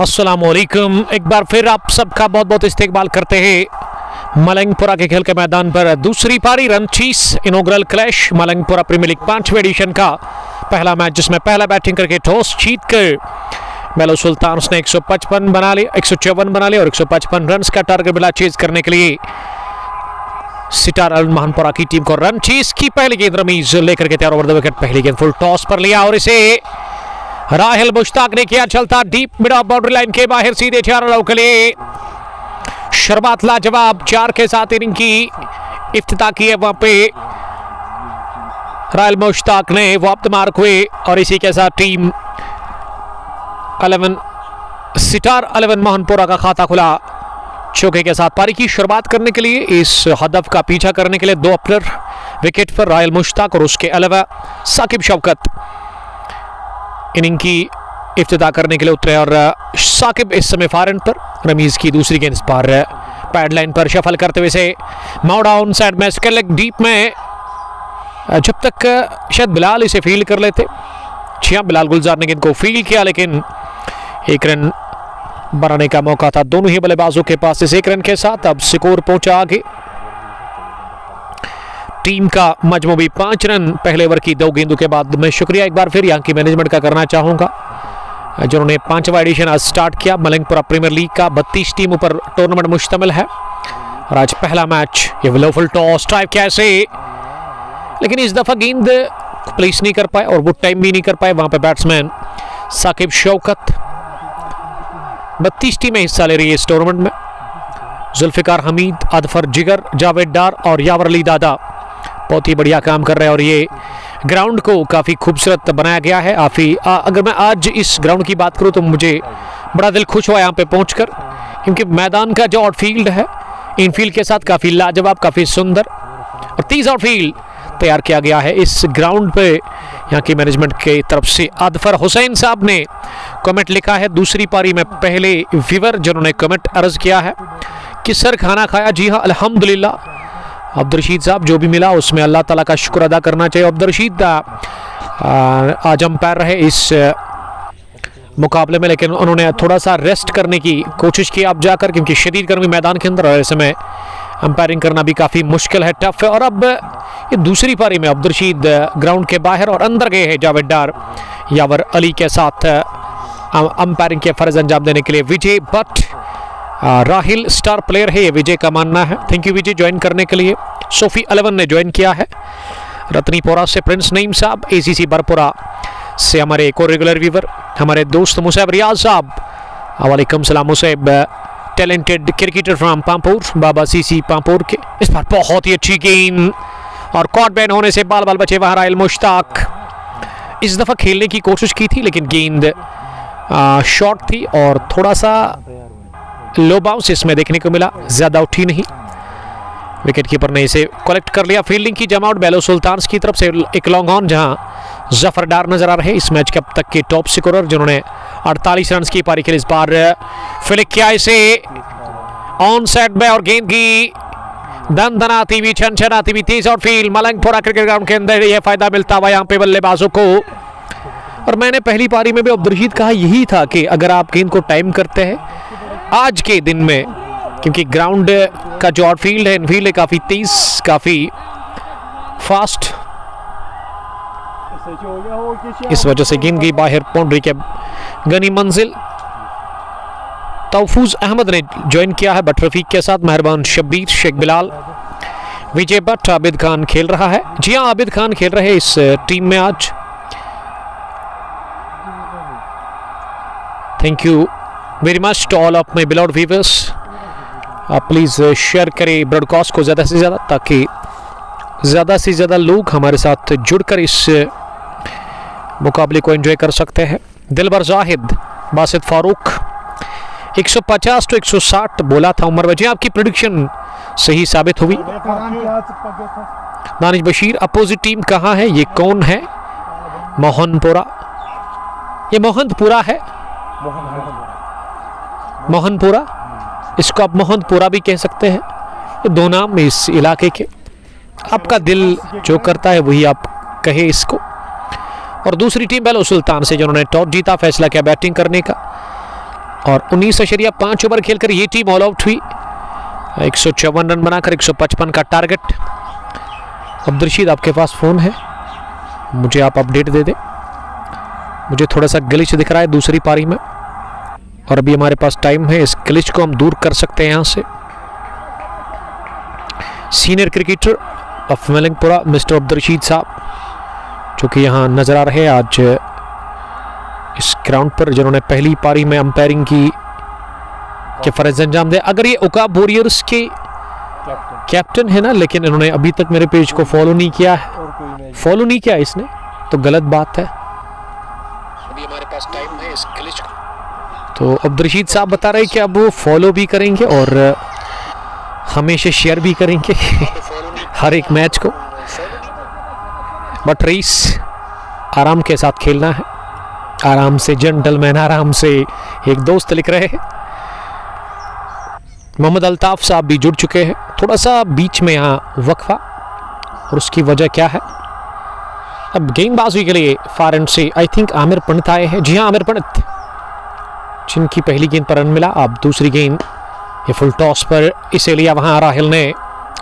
अस्सलामुअलैकुम। एक बार फिर आप सबका बहुत बहुत इस्तेकबाल करते हैं मलंगपुरा के खेल के मैदान पर। दूसरी पारी रनचीस inaugural clash Malangpura premier league 5वें एडिशन का पहला मैच, जिसमें पहला बैटिंग करके टॉस जीतकर मेलो सुल्तान्स ने 155 बना लिए, 154 बना लिए और 155 रन का टारगेट मिला चेज करने के लिए सितार अल महानपुरा की टीम को। रनचीस की पहली गेंद रमीज लेकर के तैयार ओवर द विकेट। पहली गेंद फुल टॉस पर लिया और इसे राहिल मुश्ताक ने किया चलता deep mid of boundary line के बाहर सीधे 4 रनों के लिए। शुरुआत लाजवाब 4 के साथ इनिंग की इफ्तिताह की है वहां पे राहिल मुश्ताक ने वापस मार्क हुए और इसी के साथ टीम 11 सितार 11 महानपुरा का खाता खुला चौके के साथ। पारी की शुरुआत करने के लिए इस हदफ का पीछा करने के लिए 2 ओपनर विकेट पर राहिल मुश्ताक और उसके अलावा साकिब शौकत इनिंग की इफ्तिताह करने के लिए उतरे और साकिब इस समय फारन पर। रमीज की दूसरी गेंद पर पैड लाइन पर शफल करते हुए से माउ डाउन साइड में स्केलिक डीप में, जब तक शायद बिलाल इसे फील्ड कर लेते। बिलाल गुलजार ने गेंद को फील्ड किया लेकिन 1 रन बनाने का मौका था दोनों ही बल्लेबाजों के पास। इस 1 रन के साथ अब स्कोर पहुंचा आगे। टीम का मजमूई 5 रन पहले ओवर की 2 गेंदों के बाद। मैं शुक्रिया एक बार फिर यहाँ की मैनेजमेंट का करना चाहूंगा जिन्होंने 5वां एडिशन आज स्टार्ट किया। मलंगपुरा प्रीमियर लीग का 32 टीमों पर टूर्नामेंट मुश्तमिल है और आज पहला मैच। ये विलो फुल टॉस स्ट्राइक कैसे, लेकिन इस दफा गेंद प्लेस नहीं कर पाए और वो टाइम भी नहीं कर पाए वहां पे बैट्समैन साकिब शौकत। 32 टीमें हिस्सा ले रही है इस टूर्नामेंट में। जुल्फिकार हमीद, अदफर जिगर, जावेद डार और यावर अली दादा बहुत ही बढ़िया काम कर रहे हैं और ये ग्राउंड को काफ़ी खूबसूरत बनाया गया है। अगर मैं आज इस ग्राउंड की बात करूं तो मुझे बड़ा दिल खुश हुआ यहाँ पे पहुंचकर, क्योंकि मैदान का जो आउटफील्ड है इनफील्ड के साथ काफ़ी लाजवाब, काफ़ी सुंदर और तेज आउटफील्ड तैयार किया गया है इस ग्राउंड पे। यहाँ की मैनेजमेंट की तरफ से अदफर हुसैन साहब ने कमेंट लिखा है दूसरी पारी में पहले व्यूअर जिन्होंने कमेंट अर्ज किया है कि सर खाना खाया। जी हाँ, अल्हम्दुलिल्लाह। अब्दुलरशीद साहब जो भी मिला उसमें अल्लाह ताला का शुक्र अदा करना चाहिए। अब्दुलरशीद आज अंपायर रहे इस मुकाबले में, लेकिन उन्होंने थोड़ा सा रेस्ट करने की कोशिश की अब जाकर, क्योंकि शदीद गर्मी मैदान के अंदर और ऐसे में अंपायरिंग करना भी काफ़ी मुश्किल है, टफ है। और अब ये दूसरी पारी में अब्दुलरशीद ग्राउंड के बाहर और अंदर गए हैं जावेद डार यावर अली के साथ अंपायरिंग के फर्ज अंजाम देने के लिए। विजय भट्ट राहिल स्टार प्लेयर है, ये विजय का मानना है। थैंक यू विजय ज्वाइन करने के लिए। सोफी 11 ने ज्वाइन किया है। रत्नीपोरा से प्रिंस नईम साहब, एसीसी बरपुरा से हमारे एक और रेगुलर व्यूवर हमारे दोस्त मुसैब रियाज साहब, वालेकुम सलाम Musayyib. Talented cricketer from Pampore, Baba CC Pampore के। इस बार बहुत ही अच्छी गेंद और कॉट बैन होने से बाल बचे वहां राहिल मुश्ताक। इस दफा खेलने की कोशिश की थी लेकिन गेंद शॉर्ट थी और थोड़ा सा लो बाउंस इसमें देखने को मिला, ज्यादा उठी नहीं। विकेट कीपर ने इसे कलेक्ट कर लिया। फील्डिंग की जमाउट मेलो सुल्तान्स की तरफ से एक लॉन्ग ऑन, जहां जफर डार नजर आ रहे हैं इस मैच के अब तक के टॉप स्कोरर, जिन्होंने 48 रन की पारी के लिए इस बार फ्लिक किया इसे ऑन साइड में और गेंद की दनदनाती हुई, छनछनाती हुई तेज और फील्ड। मलंगपुरा क्रिकेट ग्राउंड के अंदर यह फायदा मिलता हुआ यहाँ पे बल्लेबाजों को। और मैंने पहली पारी में भी अब्दुलरशीद कहा यही था कि अगर आप गेंद को टाइम करते हैं आज के दिन में, क्योंकि ग्राउंड का जो आउटफील्ड है इनफील्ड है काफी तेज, काफी फास्ट, इस वजह से गेंद की बाहर बाउंड्री के गनी मंजिल। तौफूज अहमद ने ज्वाइन किया है बट रफीक के साथ। मेहरबान शब्बीर, शेख बिलाल, विजय भट्ट, आबिद खान खेल रहा है। जी हाँ, आबिद खान खेल रहे हैं इस टीम में आज। Thank you very much to all of my beloved viewers. आप प्लीज़ शेयर करें ब्रॉडकास्ट को ज़्यादा से ज़्यादा, ताकि ज़्यादा से ज़्यादा लोग हमारे साथ जुड़कर इस मुकाबले को एंजॉय कर सकते हैं। दिलबर जाहिद, बासित फारूक 150 to 160 बोला था उमर वजह। आपकी प्रेडिक्शन सही साबित हुई। दानिश बशीर, अपोजिट टीम कहाँ है, ये कौन है? मोहनपुरा, ये मोहनपुरा है, मोहनपुरा, इसको आप मोहनपुरा भी कह सकते हैं। ये 2 नाम इस इलाके के, आपका दिल जो करता है वही आप कहे इसको। और दूसरी टीम मेलो सुल्तान से जिन्होंने टॉस जीता, फैसला किया बैटिंग करने का। और 19.5 ओवर खेलकर ये टीम ऑल आउट हुई। 154 रन बनाकर 155 का टारगेट। अब्दुल रशीद, आपके पास फ़ोन है, मुझे आप अपडेट दे दें। मुझे थोड़ा सा ग्लिच दिख रहा है दूसरी पारी में, और अभी हमारे पास टाइम है, इस ग्लिच को हम दूर कर सकते हैं यहाँ से। Senior cricketer of Malingpura mister Abdul Rashid sahab, जो कि यहाँ नज़र आ रहे हैं आज इस ग्राउंड पर, जिन्होंने पहली पारी में अंपायरिंग के फर्ज अंजाम दिया। अगर ये उकाब वॉरियर्स के कैप्टन है ना, लेकिन इन्होंने अभी तक मेरे पेज को फॉलो नहीं किया है, फॉलो नहीं किया इसने, तो गलत बात है। अभी हमारे पास टाइम है इस ग्लिच को, तो अब्दुल रशीद साहब बता रहे हैं कि अब वो फॉलो भी करेंगे और हमेशा शेयर भी करेंगे हर एक मैच को। बट रेस आराम के साथ खेलना है, आराम से, जेंटलमैन, आराम से। एक दोस्त लिख रहे हैं, मोहम्मद अल्ताफ साहब भी जुड़ चुके हैं। थोड़ा सा बीच में यहाँ वक्फा, और उसकी वजह क्या है? अब गेंदबाजी के लिए फार एंड से आई थिंक आमिर पंडित आए हैं। जी हाँ, आमिर पंडित, जिनकी पहली गेंद पर रन मिला। अब दूसरी गेंद ये फुल टॉस पर इसे लिया वहाँ राहिल ने,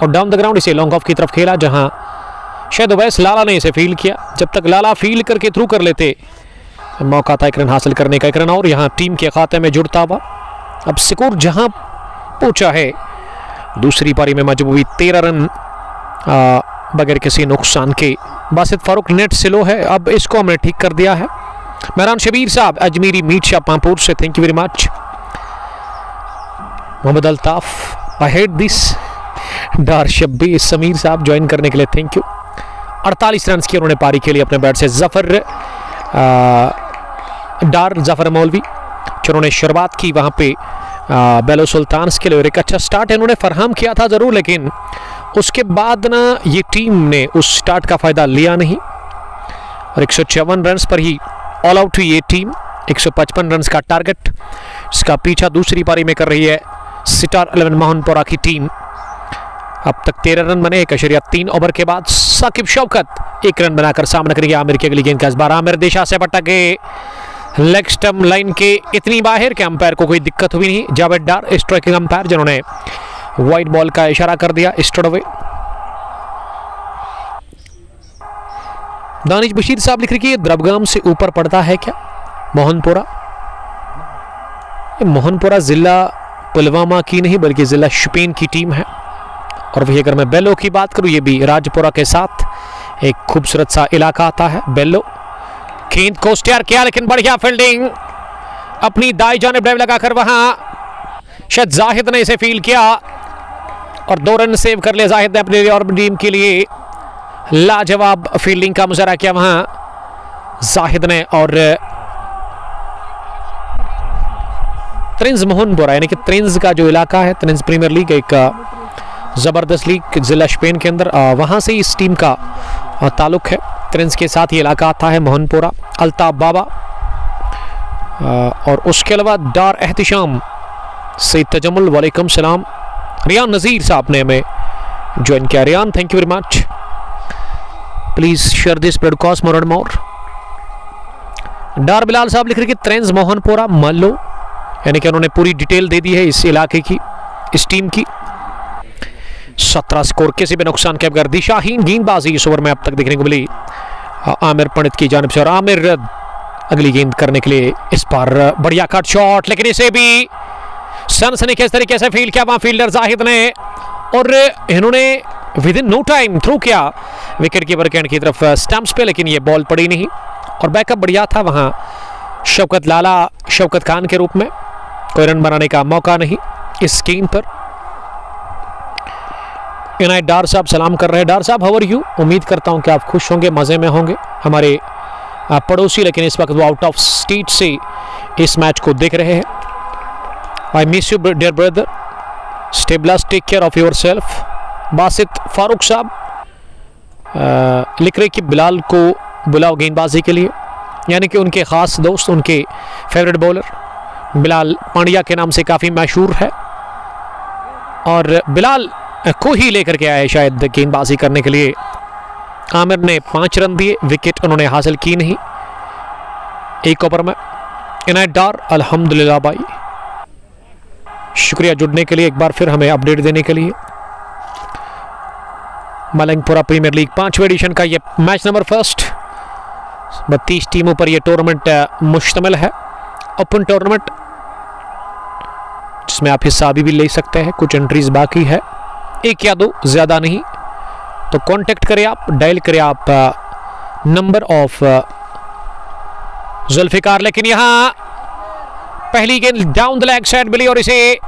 और डाउन द ग्राउंड इसे लॉन्ग ऑफ की तरफ खेला, जहाँ शायद ओवैस लाला ने इसे फील्ड किया। जब तक लाला फील्ड करके थ्रू कर लेते, मौका था एक रन हासिल करने का, एक रन और यहाँ टीम के खाते में जुड़ता हुआ। अब स्कोर जहाँ पहुंचा है दूसरी पारी में मजबूरी 13 रन बगैर किसी नुकसान के। बासित फारूक नेट स्लो है, अब इसको हमने ठीक कर दिया है। मेहरान शबीर साहब अजमेरी मीट शाह पामपुर से, thank you very much. Mohammad Altaf, I hate this. Dar Shabbir Sameer sahab join करने के लिए थैंक यू। 48 रन की उन्होंने पारी खेली अपने बैट से। जफर मौलवी, जिन्होंने शुरुआत की वहाँ पे बेलो सुल्तान्स के लिए, एक अच्छा स्टार्ट इन्होंने फराहम किया था ज़रूर, लेकिन उसके बाद ना ये टीम ने उस स्टार्ट का फ़ायदा लिया नहीं, और 154 रन पर ही ऑल आउट हुई ये टीम। 155 रन का टारगेट, इसका पीछा दूसरी पारी में कर रही है स्टार 11 मोहनपुरा की टीम। अब तक 13 रन बने 1.3 ओवर के बाद। साकिब शौकत 1 रन बनाकर सामना करेंगे आमिर की अगली गेंद का। इस बार आमिर दिशा से भटके लेग स्टंप लाइन के इतनी बाहर के अंपायर को कोई दिक्कत हुई नहीं। जावेद डार स्ट्राइकिंग अंपायर, जिन्होंने व्हाइट बॉल का इशारा कर दिया स्ट्रेट अवे। दानिश बशीर साहब लिख रही है, द्रबगाम से ऊपर पड़ता है क्या मोहनपुरा? मोहनपुरा जिला पुलवामा की नहीं बल्कि जिला शुपियन की टीम है। और वही अगर मैं बेल्लो की बात करूं, ये भी राजपुरा के साथ एक खूबसूरत सा इलाका आता है बेल्लो। गेंद को स्टेयर किया, लेकिन बढ़िया फील्डिंग, अपनी दाई जानिब ड्राइव लगाकर वहां शायद जाहिद ने इसे फील किया और 2 रन सेव कर लिए जाहिद ने अपने और टीम के लिए। लाजवाब फील्डिंग का मुजाहरा किया वहां जाहिद ने। और त्रिंज मोहनपुरा यानी कि त्रिंज का जो इलाका है, त्रिंज प्रीमियर लीग एक ज़बरदस्त लीग जिला स्पेन के अंदर, वहाँ से इस टीम का ताल्लुक़ है। त्रिंज के साथ ये इलाका आता है मोहनपुरा। अल्ताफ बाबा और उसके अलावा डार एहतिशाम सईद तजम्मुल, वालेकुम सलाम। रियान नज़ीर साहब ने हमें ज्वाइन किया। Rayan, thank you very much. Please share this broadcast more and more. Dar Bilal sahab लिख रहे कि त्रिंज मोहनपुरा मल्लो, यानी कि उन्होंने पूरी डिटेल दे दी है इस इलाके की, इस टीम की। 17 स्कोर, किसी भी नुकसान के बगैर दिशाहीन गेंदबाजी इस ओवर में अब तक देखने को मिली आमिर पंडित की जानिब से। और आमिर अगली गेंद करने के लिए इस पर बढ़िया कट शॉट, लेकिन इसे भी सनसनी किस तरीके से फील्ड किया वहां फील्डर जाहिद ने, और इन्होंने within no time throw किया विकेट कीपर के एंड की तरफ स्टंप्स पे, लेकिन ये बॉल पड़ी नहीं। और बैकअप बढ़िया था वहां शौकत लाला, शौकत खान के रूप में। कोई रन बनाने का मौका नहीं इस गेंद पर। इनायत डार साहब सलाम कर रहे हैं। डार साहब, हाउ आर यू? उम्मीद करता हूं कि आप खुश होंगे, मज़े में होंगे। हमारे पड़ोसी, लेकिन इस वक्त वो आउट ऑफ स्टेट से इस मैच को देख रहे हैं। I miss you dear brother, stay blessed, take care of yourself. Basit Farooq साहब लिख रहे कि बिलाल को बुलाओ गेंदबाजी के लिए, यानी कि उनके ख़ास दोस्त, उनके फेवरेट बॉलर बिलाल पांड्या के नाम से काफ़ी मशहूर है, और बिलाल को ही लेकर के आए शायद गेंदबाजी करने के लिए। आमिर ने 5 रन दिए, विकेट उन्होंने हासिल की नहीं 1 ओवर में। इनायत डार, अल्हम्दुलिल्लाह भाई, शुक्रिया जुड़ने के लिए, एक बार फिर हमें अपडेट देने के लिए। मलंगपुरा प्रीमियर लीग 5वें एडिशन का ये मैच नंबर फर्स्ट। 32 टीमों पर यह टूर्नामेंट मुश्तमिल है, ओपन टूर्नामेंट जिसमें आप हिस्सा भी ले सकते हैं। कुछ एंट्रीज बाकी है, 1 या 2, ज़्यादा नहीं। तो कांटेक्ट करें आप, डायल करें आप नंबर ऑफ जुल्फिकार। लेकिन यहां पहली गेंद डाउन द लेग साइड मिली और इसे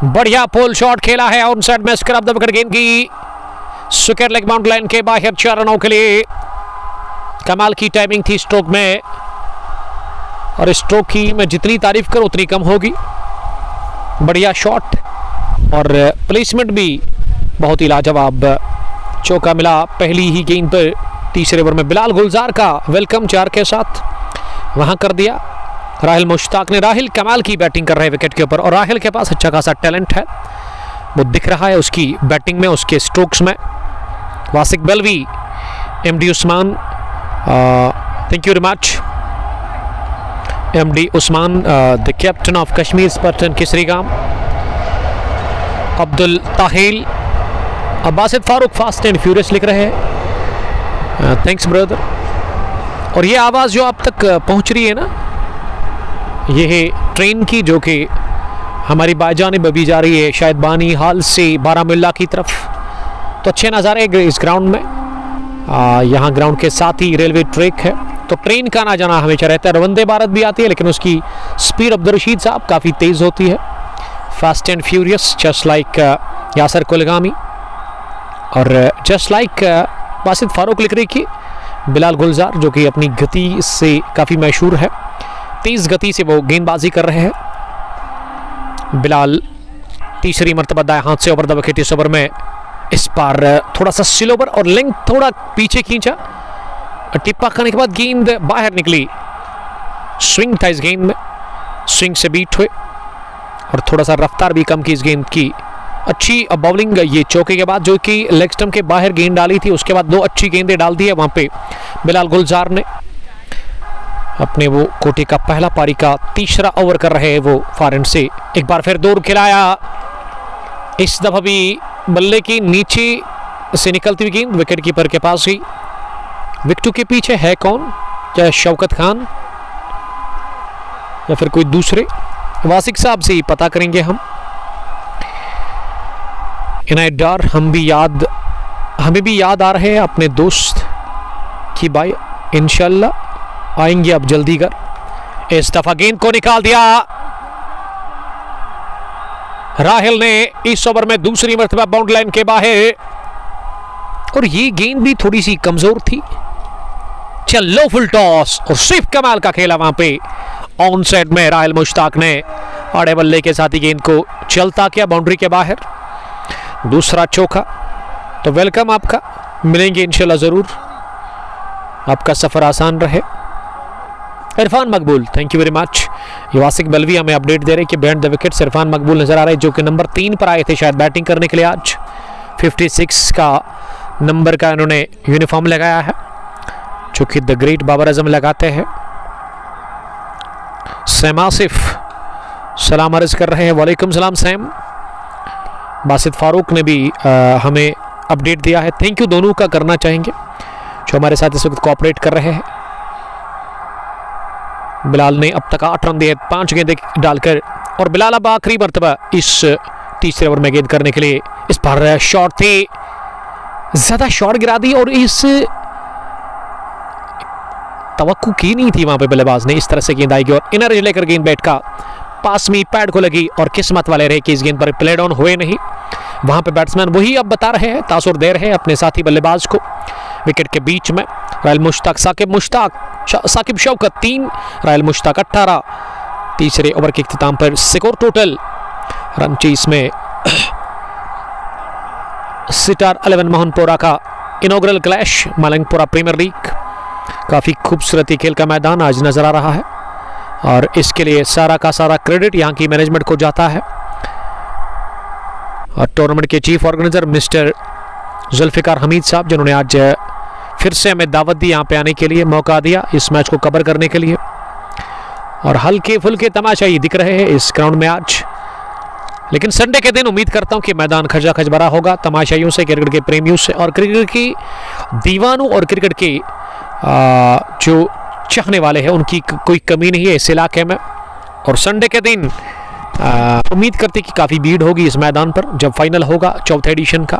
बढ़िया पुल शॉट खेला है ऑन साइड में। स्क्रब द विकेट गेंद की स्क्वायर लेग बाउंड लाइन के बाहर 4 रनों के लिए। कमाल की टाइमिंग थी स्ट्रोक में, और स्ट्रोक की मैं जितनी तारीफ करूं उतनी कम होगी। बढ़िया शॉट और प्लेसमेंट भी बहुत ही लाजवाब। चौका मिला पहली ही गेंद पर। तीसरे ओवर में बिलाल गुलजार का वेलकम 4 के साथ वहां कर दिया। राहिल मुश्ताक ने, राहिल कमाल की बैटिंग कर रहे हैं विकेट के ऊपर, और राहिल के पास अच्छा खासा टैलेंट है, वो दिख रहा है उसकी बैटिंग में, उसके स्ट्रोक्स में। Wasiq Balvi, MD Usman, thank you very much MD Usman, the captain of Kashmir spartan Kesrigam. Abdul Tahil, Basit Farooq fast and furious लिख रहे हैं, थैंक्स ब्रदर। और ये आवाज़ जो आप तक पहुंच रही है ना, ये है ट्रेन की, जो कि हमारी बाजानिब अभी जा रही है शायद बानी हाल से बारामुल्ला की तरफ। तो अच्छे नज़ारे इस ग्राउंड में। यहाँ ग्राउंड के साथ ही रेलवे ट्रैक है, तो ट्रेन का ना जाना हमेशा रहता है। वंदे भारत भी आती है, लेकिन उसकी स्पीड अब्दुल रशीद साहब काफ़ी तेज़ होती है, fast and furious, just like Yasir Kulgami और जस्ट लाइक बासित फारूक लिख रही की बिलाल गुलजार, जो कि अपनी गति से काफ़ी मशहूर है। तेज़ गति से वो गेंदबाजी कर रहे हैं। बिलाल तीसरी मरतबा दाएं हाथ से ओवर द विकेट इस ओवर में। इस बार थोड़ा सा स्लो ओवर और लेंथ थोड़ा पीछे खींचा, टिप्पा करने के बाद गेंद बाहर निकली। स्विंग था इस गेंद में, स्विंग से बीट हुए और थोड़ा सा रफ्तार भी कम की इस गेंद की। अच्छी बॉलिंग ये चौके के बाद, जो कि लेग स्टंप के बाहर गेंद डाली थी, उसके बाद 2 अच्छी गेंदें डाल दी है वहाँ पे बिलाल गुलजार ने। अपने वो कोटे का पहला पारी का तीसरा ओवर कर रहे हैं वो फॉरन से। एक बार फिर दूर खिलाया, इस दफा भी बल्ले की नीचे से निकलती हुई गेंद विकेट कीपर के पास ही। विकेट के पीछे है कौन, क्या शौकत खान या फिर कोई दूसरे? वासिक साहब से ही पता करेंगे हम। इनायत डार, हमें भी याद आ रहे हैं अपने दोस्त की भाई, इंशाल्लाह आएंगे अब जल्दी कर। इस दफा गेंद को निकाल दिया राहिल ने इस ओवर में दूसरी मरतबा बाउंड लाइन के बाहर, और ये गेंद भी थोड़ी सी कमजोर थी। चलो फुल टॉस और सिर्फ कमाल का खेला वहां पे ऑन साइड में। राहिल मुश्ताक ने आड़े बल्ले के साथ ही गेंद को चलता किया बाउंड्री के बाहर। दूसरा चौका, तो वेलकम आपका, मिलेंगे इंशाल्लाह जरूर, आपका सफर आसान रहे। इरफान मकबूल, थैंक यू वेरी मच। ये वासिक बल्वी हमें अपडेट दे रहे कि बिहाइंड द विकेट इरफान मकबूल नजर आ रहे हैं, जो कि नंबर 3 पर आए थे शायद बैटिंग करने के लिए आज। 56 का नंबर का इन्होंने यूनिफॉर्म लगाया है, जो कि द ग्रेट बाबर आजम लगाते हैं। सैम आसिफ सलाम अर्ज कर रहे हैं, वालेकुम सलाम सैम। बासित फारूक ने भी हमें अपडेट दिया है, थैंक यू दोनों का करना चाहेंगे जो हमारे साथ इस वक्त कोऑपरेट कर रहे हैं। बिलाल ने अब तक 8 रन दिए 5 गेंदें डालकर, और बिलाल अब आखिरी मरतबा इस तीसरे ओवर में गेंद करने के लिए। इस पर शॉट थे, ज्यादा शॉट गिरा दी, और इस तवक्कु की नहीं थी वहां पे बल्लेबाज ने इस तरह से गेंद आएगी, और इनर लेकर गेंद बैट का पास में पैड को लगी, और किस्मत वाले रहे कि इस गेंद पर प्ले डाउन हुए नहीं। वहां पे बैट्समैन वही अब बता रहे हैं, तासुर दे रहे हैं अपने साथी बल्लेबाज को। विकेट के बीच में राहिल मुश्ताक, साकिब शौकत 3, राहिल मुश्ताक 18। तीसरे ओवर के इख्तिताम पर स्कोर टोटल रन चेस में सिटार 11 मोहनपुरा का inaugural clash Malangpura premier league. काफ़ी खूबसूरत खेल का मैदान आज नज़र आ रहा है, और इसके लिए सारा का सारा क्रेडिट यहाँ की मैनेजमेंट को जाता है। और टूर्नामेंट के chief organiser mister Zulfikar Hamid साहब, जिन्होंने आज फिर से हमें दावत दी यहाँ पे आने के लिए, मौका दिया इस मैच को कवर करने के लिए। और हल्के फुल्के तमाशा ही दिख रहे हैं इस ग्राउंड में आज। लेकिन संडे के दिन उम्मीद करता हूं कि मैदान खचाखच भरा होगा तमाशाइयों से, क्रिकेट के प्रेमियों से और क्रिकेट की दीवानों और क्रिकेट के जो चाहने वाले हैं उनकी कोई कमी नहीं है इस इलाके में। और संडे के दिन उम्मीद करते कि काफ़ी भीड़ होगी इस मैदान पर जब फाइनल होगा चौथे एडिशन का।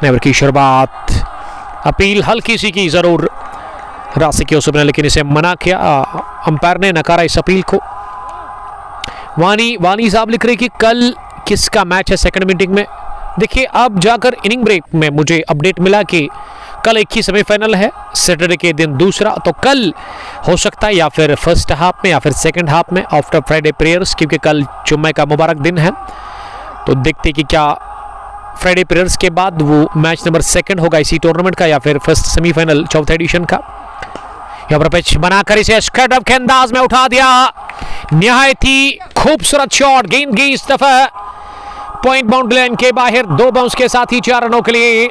नेवर की शुरुआत, अपील हल्की सी की ज़रूर रासिक यूसुफ ने, लेकिन इसे मना किया, अंपायर ने नकारा इस अपील को। वानी साहब लिख रहे कि कल किसका मैच है सेकंड मीटिंग में। देखिए अब जाकर इनिंग ब्रेक में मुझे अपडेट मिला कि कल एक ही सेमीफाइनल है, सैटरडे के दिन दूसरा, तो कल हो सकता है या फिर फर्स्ट हाफ में या फिर सेकंड हाफ में आफ्टर फ्राइडे प्रेयर्स, क्योंकि कल जुम्मे का मुबारक दिन है। तो देखते कि क्या फ्राइडे प्रेयर्स के बाद वो मैच नंबर सेकंड होगा इसी टूर्नामेंट का या फिर फर्स्ट सेमीफाइनल चौथे एडिशन का। यहाँ पर पिच बनाकर इसे स्कैटअप के अंदाज में उठा दिया, निहायत ही खूबसूरत शॉट, गेंद गई इस दफा पॉइंट बाउंड्री लाइन के बाहर, 2 बाउंस के साथ ही 4 रनों के लिए।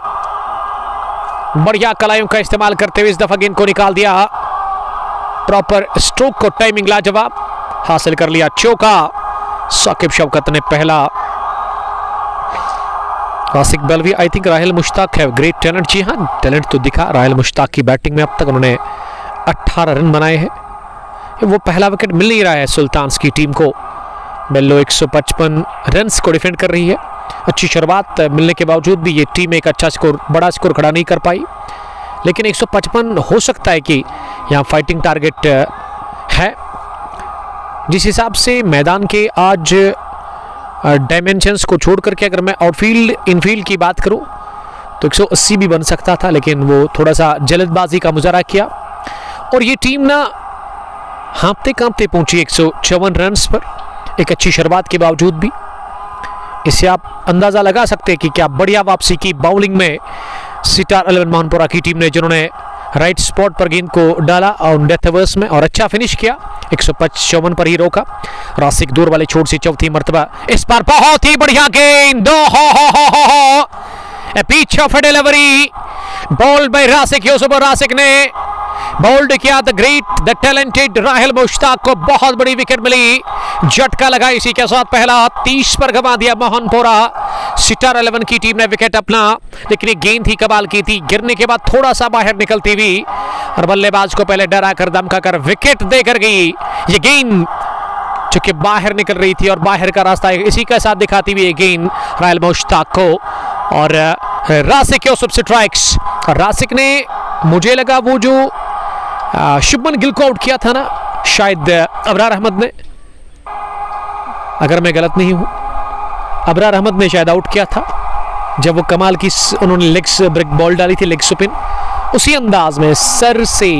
बढ़िया कलाइयों का इस्तेमाल करते हुए इस दफा गेंद को निकाल दिया, प्रॉपर स्ट्रोक को टाइमिंग लाजवाब, हासिल कर लिया चौका। साकिब शौकत ने पहला। रासिक बल्वी, आई थिंक राहिल मुश्ताक है ग्रेट टैलेंट। जी हाँ, टैलेंट तो दिखा राहिल मुश्ताक की बैटिंग में। अब तक उन्होंने 18 रन बनाए हैं। वो पहला विकेट मिल नहीं रहा है सुल्तान्स की टीम को। बेल्लो 155 रन्स को डिफेंड कर रही है। अच्छी शुरुआत मिलने के बावजूद भी ये टीम एक अच्छा स्कोर, बड़ा स्कोर खड़ा नहीं कर पाई, लेकिन 155 हो सकता है कि यहाँ फाइटिंग टारगेट है। जिस हिसाब से मैदान के आज डायमेंशंस को छोड़ करके अगर मैं आउटफील्ड इनफील्ड की बात करूं तो 180 भी बन सकता था, लेकिन वो थोड़ा सा जल्दबाजी का मुजाहरा किया और ये टीम ना हाँपते कांपते पहुंची 154 रन्स पर एक अच्छी शुरुआत के बावजूद भी। इससे आप अंदाजा लगा सकते हैं कि क्या बढ़िया वापसी की बाउलिंग में सितार 11 मोहनपुरा की टीम ने, जिन्होंने राइट स्पॉट पर गेंद को डाला और डेथ ओवर्स में और अच्छा फिनिश किया। 155 पर ही रोका। रासिक दूर वाले छोर से चौथी मर्तबा, इस पर बहुत ही बढ़िया गेंद, pitch off delivery, ball by Rasik Yusuf. Rasik ने बोल्ड किया the great the talented Rahil Mushtaq को, बहुत बड़ी विकेट मिली, झटका लगा इसी के साथ पहला। 30 पर गंवा दिया मोहनपुरा। सितार 11 की टीम ने विकेट अपना, लेकिन ये गेंद ही कमाल की थी, गिरने के बाद थोड़ा सा बाहर निकलती हुई और बल्लेबाज को पहले डरा कर धमका कर विकेट देकर गई। ये गेंद चूंकि बाहर निकल रही थी और बाहर का रास्ता इसी के साथ दिखाती हुई ये गेंद राहिल मुश्ताक को, और रासिक यूसुफ स्ट्राइक्स। रासिक ने, मुझे लगा वो जो शुभमन गिल को आउट किया था ना, शायद अबरार अहमद ने, अगर मैं गलत नहीं हूं, अबरार अहमद ने शायद आउट किया था जब वो कमाल की उन्होंने लेग्स ब्रेक बॉल डाली थी, लेग स्पिन, उसी अंदाज में सर से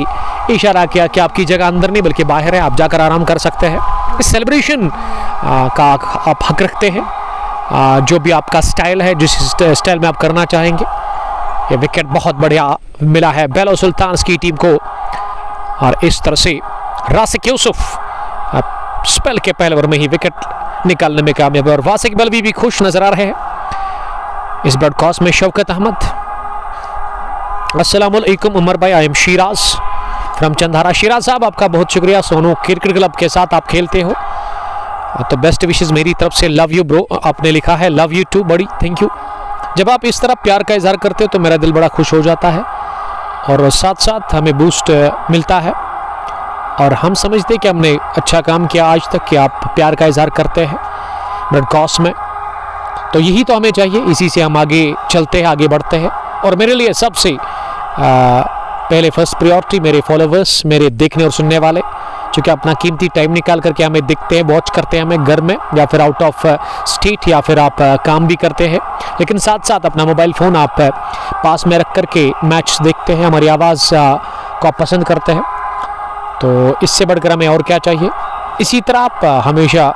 इशारा किया कि आपकी जगह अंदर नहीं बल्कि बाहर है, आप जाकर आराम कर सकते हैं। इस सेलिब्रेशन का आप हक रखते हैं, जो भी आपका स्टाइल है, जिस स्टाइल में आप करना चाहेंगे। ये विकेट बहुत बढ़िया मिला है बेलो सुल्तान्स की टीम को, और इस तरह से रासिक यूसुफ स्पेल के पहले ओवर में ही विकेट निकालने में कामयाब है। और वासिक बल्वी भी खुश नजर आ रहे हैं इस ब्रॉडकास्ट में। शौकत अहमद, अस्सलाम वालेकुम उमर भाई, I am Shiraz from Chandara. Shiraz sahab आपका बहुत शुक्रिया, सोनू क्रिकेट क्लब के साथ आप खेलते हो तो बेस्ट विशेस मेरी तरफ से, लव यू ब्रो आपने लिखा है, लव यू टू बड़ी, थैंक यू। जब आप इस तरह प्यार का इजहार करते हो तो मेरा दिल बड़ा खुश हो जाता है और साथ साथ हमें बूस्ट मिलता है, और हम समझते हैं कि हमने अच्छा काम किया आज तक कि आप प्यार का इजहार करते हैं ब्रॉडकास्ट में। तो यही तो हमें चाहिए, इसी से हम आगे चलते हैं, आगे बढ़ते हैं। और मेरे लिए सबसे पहले फर्स्ट प्रायोरिटी मेरे फॉलोवर्स, मेरे देखने और सुनने वाले, क्योंकि अपना कीमती टाइम निकाल करके हमें देखते हैं, वॉच करते हैं हमें घर में या फिर आउट ऑफ स्टेट, या फिर आप काम भी करते हैं, लेकिन साथ साथ अपना मोबाइल फ़ोन आप पास में रख करके मैच देखते हैं, हमारी आवाज़ को आप पसंद करते हैं। तो इससे बढ़कर हमें और क्या चाहिए। इसी तरह आप हमेशा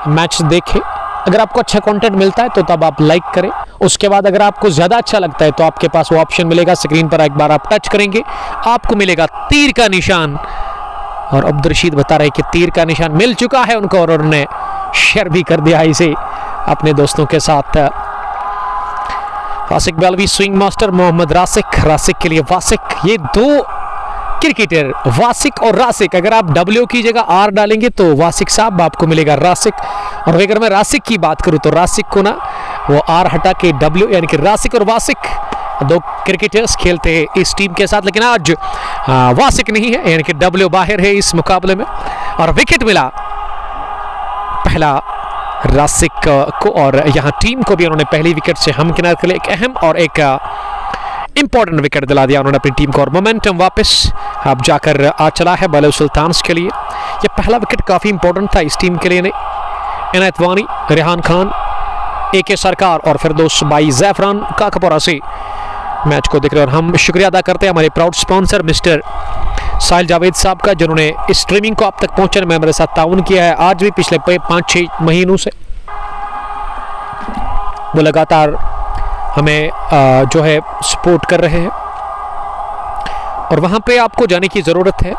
मैच देखें। अगर आपको अच्छा कंटेंट मिलता है तो तब आप लाइक करें, उसके बाद अगर आपको ज़्यादा अच्छा लगता है तो आपके पास वो ऑप्शन मिलेगा, स्क्रीन पर एक बार आप टच करेंगे आपको मिलेगा तीर का निशान, और अब्दुल रशीद बता रहे कि तीर का निशान मिल चुका है उनको और उन्होंने शेयर भी कर दिया इसे अपने दोस्तों के साथ। रासिक बल्वी, स्विंग मास्टर मोहम्मद रासिक, रासिक के लिए वासिक, ये दो क्रिकेटर वासिक और रासिक। अगर आप W की जगह R डालेंगे तो वासिक साहब, आपको मिलेगा रासिक। और अगर मैं रासिक की बात करूं तो रासिक को ना वो R हटा के W, यानी कि रासिक और वासिक दो क्रिकेटर्स खेलते हैं इस टीम के साथ। लेकिन आज वासिक नहीं है, यानी कि W बाहर है इस मुकाबले में। और विकेट मिला पहला रासिक को, और यहाँ टीम को भी उन्होंने पहली विकेट से हमकिनार के लिए एक अहम और एक इंपॉर्टेंट विकेट दिला दिया उन्होंने अपनी टीम को। और मोमेंटम वापस अब जाकर आ चला है बलूच सुल्तान्स के लिए। यह पहला विकेट काफ़ी इंपॉर्टेंट था इस टीम के लिए। इनायत वानी, रेहान खान, AK सरकार और फिरदौस बाई ज़ैफ़रान काकपोरा से मैच को देख रहे हैं। और हम शुक्रिया अदा करते हैं हमारे प्राउड स्पॉन्सर मिस्टर साहिल जावेद साहब का, जिन्होंने इस स्ट्रीमिंग को आप तक पहुंचने में मेरे साथ ताउन किया है। आज भी पिछले 5-6 महीनों से वो लगातार हमें जो है सपोर्ट कर रहे हैं। और वहाँ पे आपको जाने की ज़रूरत है।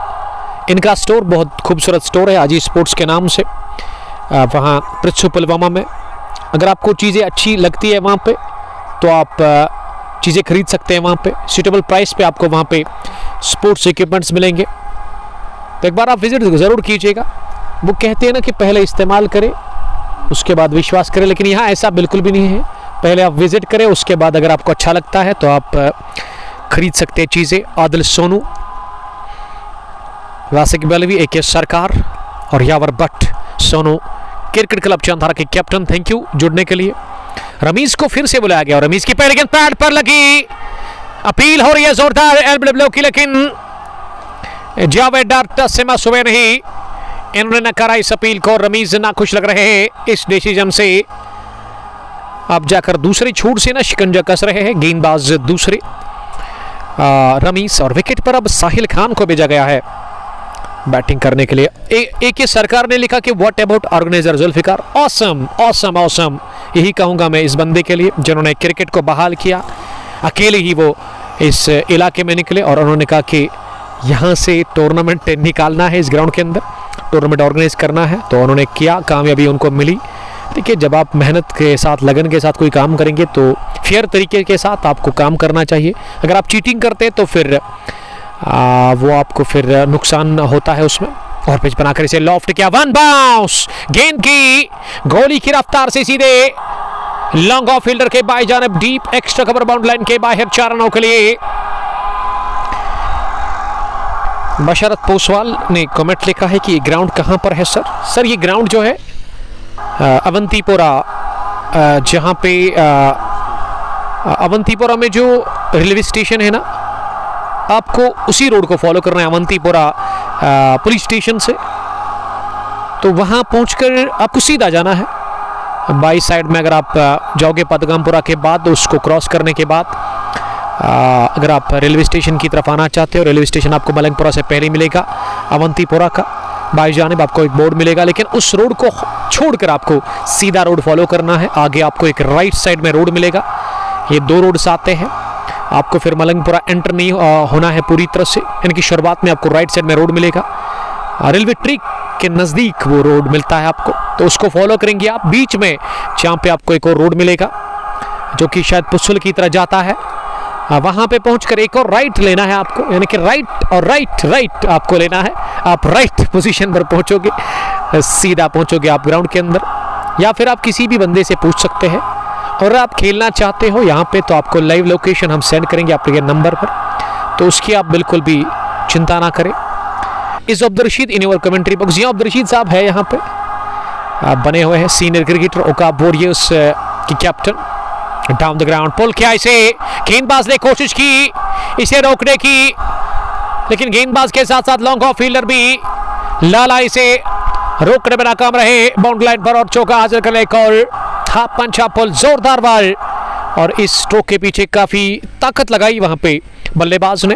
इनका स्टोर बहुत खूबसूरत स्टोर है आजी स्पोर्ट्स के नाम से, वहाँ पृथ्वी पुलवामा में। अगर आपको चीज़ें अच्छी लगती है वहाँ पे तो आप चीज़ें खरीद सकते हैं वहाँ पे। सूटेबल प्राइस पे आपको वहाँ पे स्पोर्ट्स इक्विपमेंट्स मिलेंगे। तो एक बार आप विजिट ज़रूर कीजिएगा। वो कहते हैं ना कि पहले इस्तेमाल करें उसके बाद विश्वास करें, लेकिन यहाँ ऐसा बिल्कुल भी नहीं है। पहले आप विजिट करें, उसके बाद अगर आपको अच्छा लगता है तो आप खरीद सकते हैं चीज़ें। आदिल सोनू, वासिक बलवी, AK सरकार और यावर भट्ट सोनू, क्रिकेट क्लब चंदधारा के कैप्टन, थैंक यू जुड़ने के लिए। रमीज को फिर से बुलाया गया और रमीज की पहले गेंद पैड पर लगी। अपील हो रही है जोरदार एलबीडब्ल्यू की, लेकिन जावेद डार टच से मासूम नहीं, इन्होंने नकारा इस अपील को। रमीज नाखुश लग रहे हैं इस डिसीजन से। अब जाकर दूसरी छूट से ना शिकंजा कस रहे हैं गेंदबाज दूसरे रमीज। और विकेट पर अब साहिल खान को भेजा गया है बैटिंग करने के लिए। AK सरकार ने लिखा कि what about organiser Zulfikar, awesome awesome awesome, यही कहूँगा मैं इस बंदे के लिए जिन्होंने क्रिकेट को बहाल किया। अकेले ही वो इस इलाके में निकले और उन्होंने कहा कि यहाँ से टूर्नामेंट निकालना है, इस ग्राउंड के अंदर टूर्नामेंट ऑर्गेनाइज करना है। तो उन्होंने किया, कामयाबी उनको मिली। देखिए, जब आप मेहनत के साथ, लगन के साथ कोई काम करेंगे तो फेयर तरीके के साथ आपको काम करना चाहिए। अगर आप चीटिंग करते हैं तो फिर वो आपको फिर नुकसान होता है उसमें। और पिच बनाकर इसे लॉफ्ट किया, वन बाउंस, गेंद की गोली की रफ्तार से सीधे लॉन्ग ऑफ फील्डर के बाई जानब deep extra cover bound line के बाहर 4 रनों के लिए। बशरत पोसवाल ने कमेंट लिखा है कि ये ग्राउंड कहां पर है सर? सर, ये ग्राउंड जो है अवंतीपोरा, जहां पे अवंतीपोरा में जो रेलवे स्टेशन है ना, आपको उसी रोड को फॉलो करना है अवंतीपोरा पुलिस स्टेशन से। तो वहाँ पहुंचकर आपको सीधा जाना है। बाई साइड में अगर आप जाओगे पदगामपुरा के बाद, उसको क्रॉस करने के बाद अगर आप रेलवे स्टेशन की तरफ आना चाहते हो, रेलवे स्टेशन आपको मलंगपुरा से पहले मिलेगा। अवंतीपोरा का बाई जानिब आपको एक बोर्ड मिलेगा, लेकिन उस रोड को छोड़कर आपको सीधा रोड फॉलो करना है। आगे आपको एक राइट साइड में रोड मिलेगा। ये 2 रोड्स आते हैं। आपको फिर मलंगपुरा एंटर नहीं होना है पूरी तरह से, यानी कि शुरुआत में आपको राइट साइड में रोड मिलेगा। रेलवे ट्रैक के नज़दीक वो रोड मिलता है आपको, तो उसको फॉलो करेंगे आप। बीच में जहाँ पे आपको एक और रोड मिलेगा जो कि शायद पुसुल की तरह जाता है, वहाँ पे पहुंचकर एक और राइट लेना है आपको, यानी कि राइट और राइट आपको लेना है। आप राइट पोजीशन पर पहुंचोगे, सीधा पहुंचोगे आप ग्राउंड के अंदर। या फिर आप किसी भी बंदे से पूछ सकते हैं। और आप खेलना चाहते हो यहाँ पे तो आपको लाइव लोकेशन हम सेंड करेंगे आपके नंबर पर, तो उसकी आप बिल्कुल भी चिंता ना करें। इस Abdul Rashid in your commentary box, ये अब्दुल रशीद साहब है यहाँ पे बने हुए हैं, सीनियर क्रिकेटर ओकाब वॉरियर्स की कैप्टन। डाउन द ग्राउंड पुल किया इसे, गेंदबाज ने कोशिश की इसे रोकने की, लेकिन गेंदबाज के साथ साथ लॉन्ग ऑफ फील्डर भी लाला इसे रोकने में नाकाम रहे। बाउंड्री लाइन पर और चौका हासिल करने एक और हाफ पंच हाफ पुल, जोरदार बॉल। और इस स्ट्रोक के पीछे काफी ताकत लगाई वहां पे बल्लेबाज ने।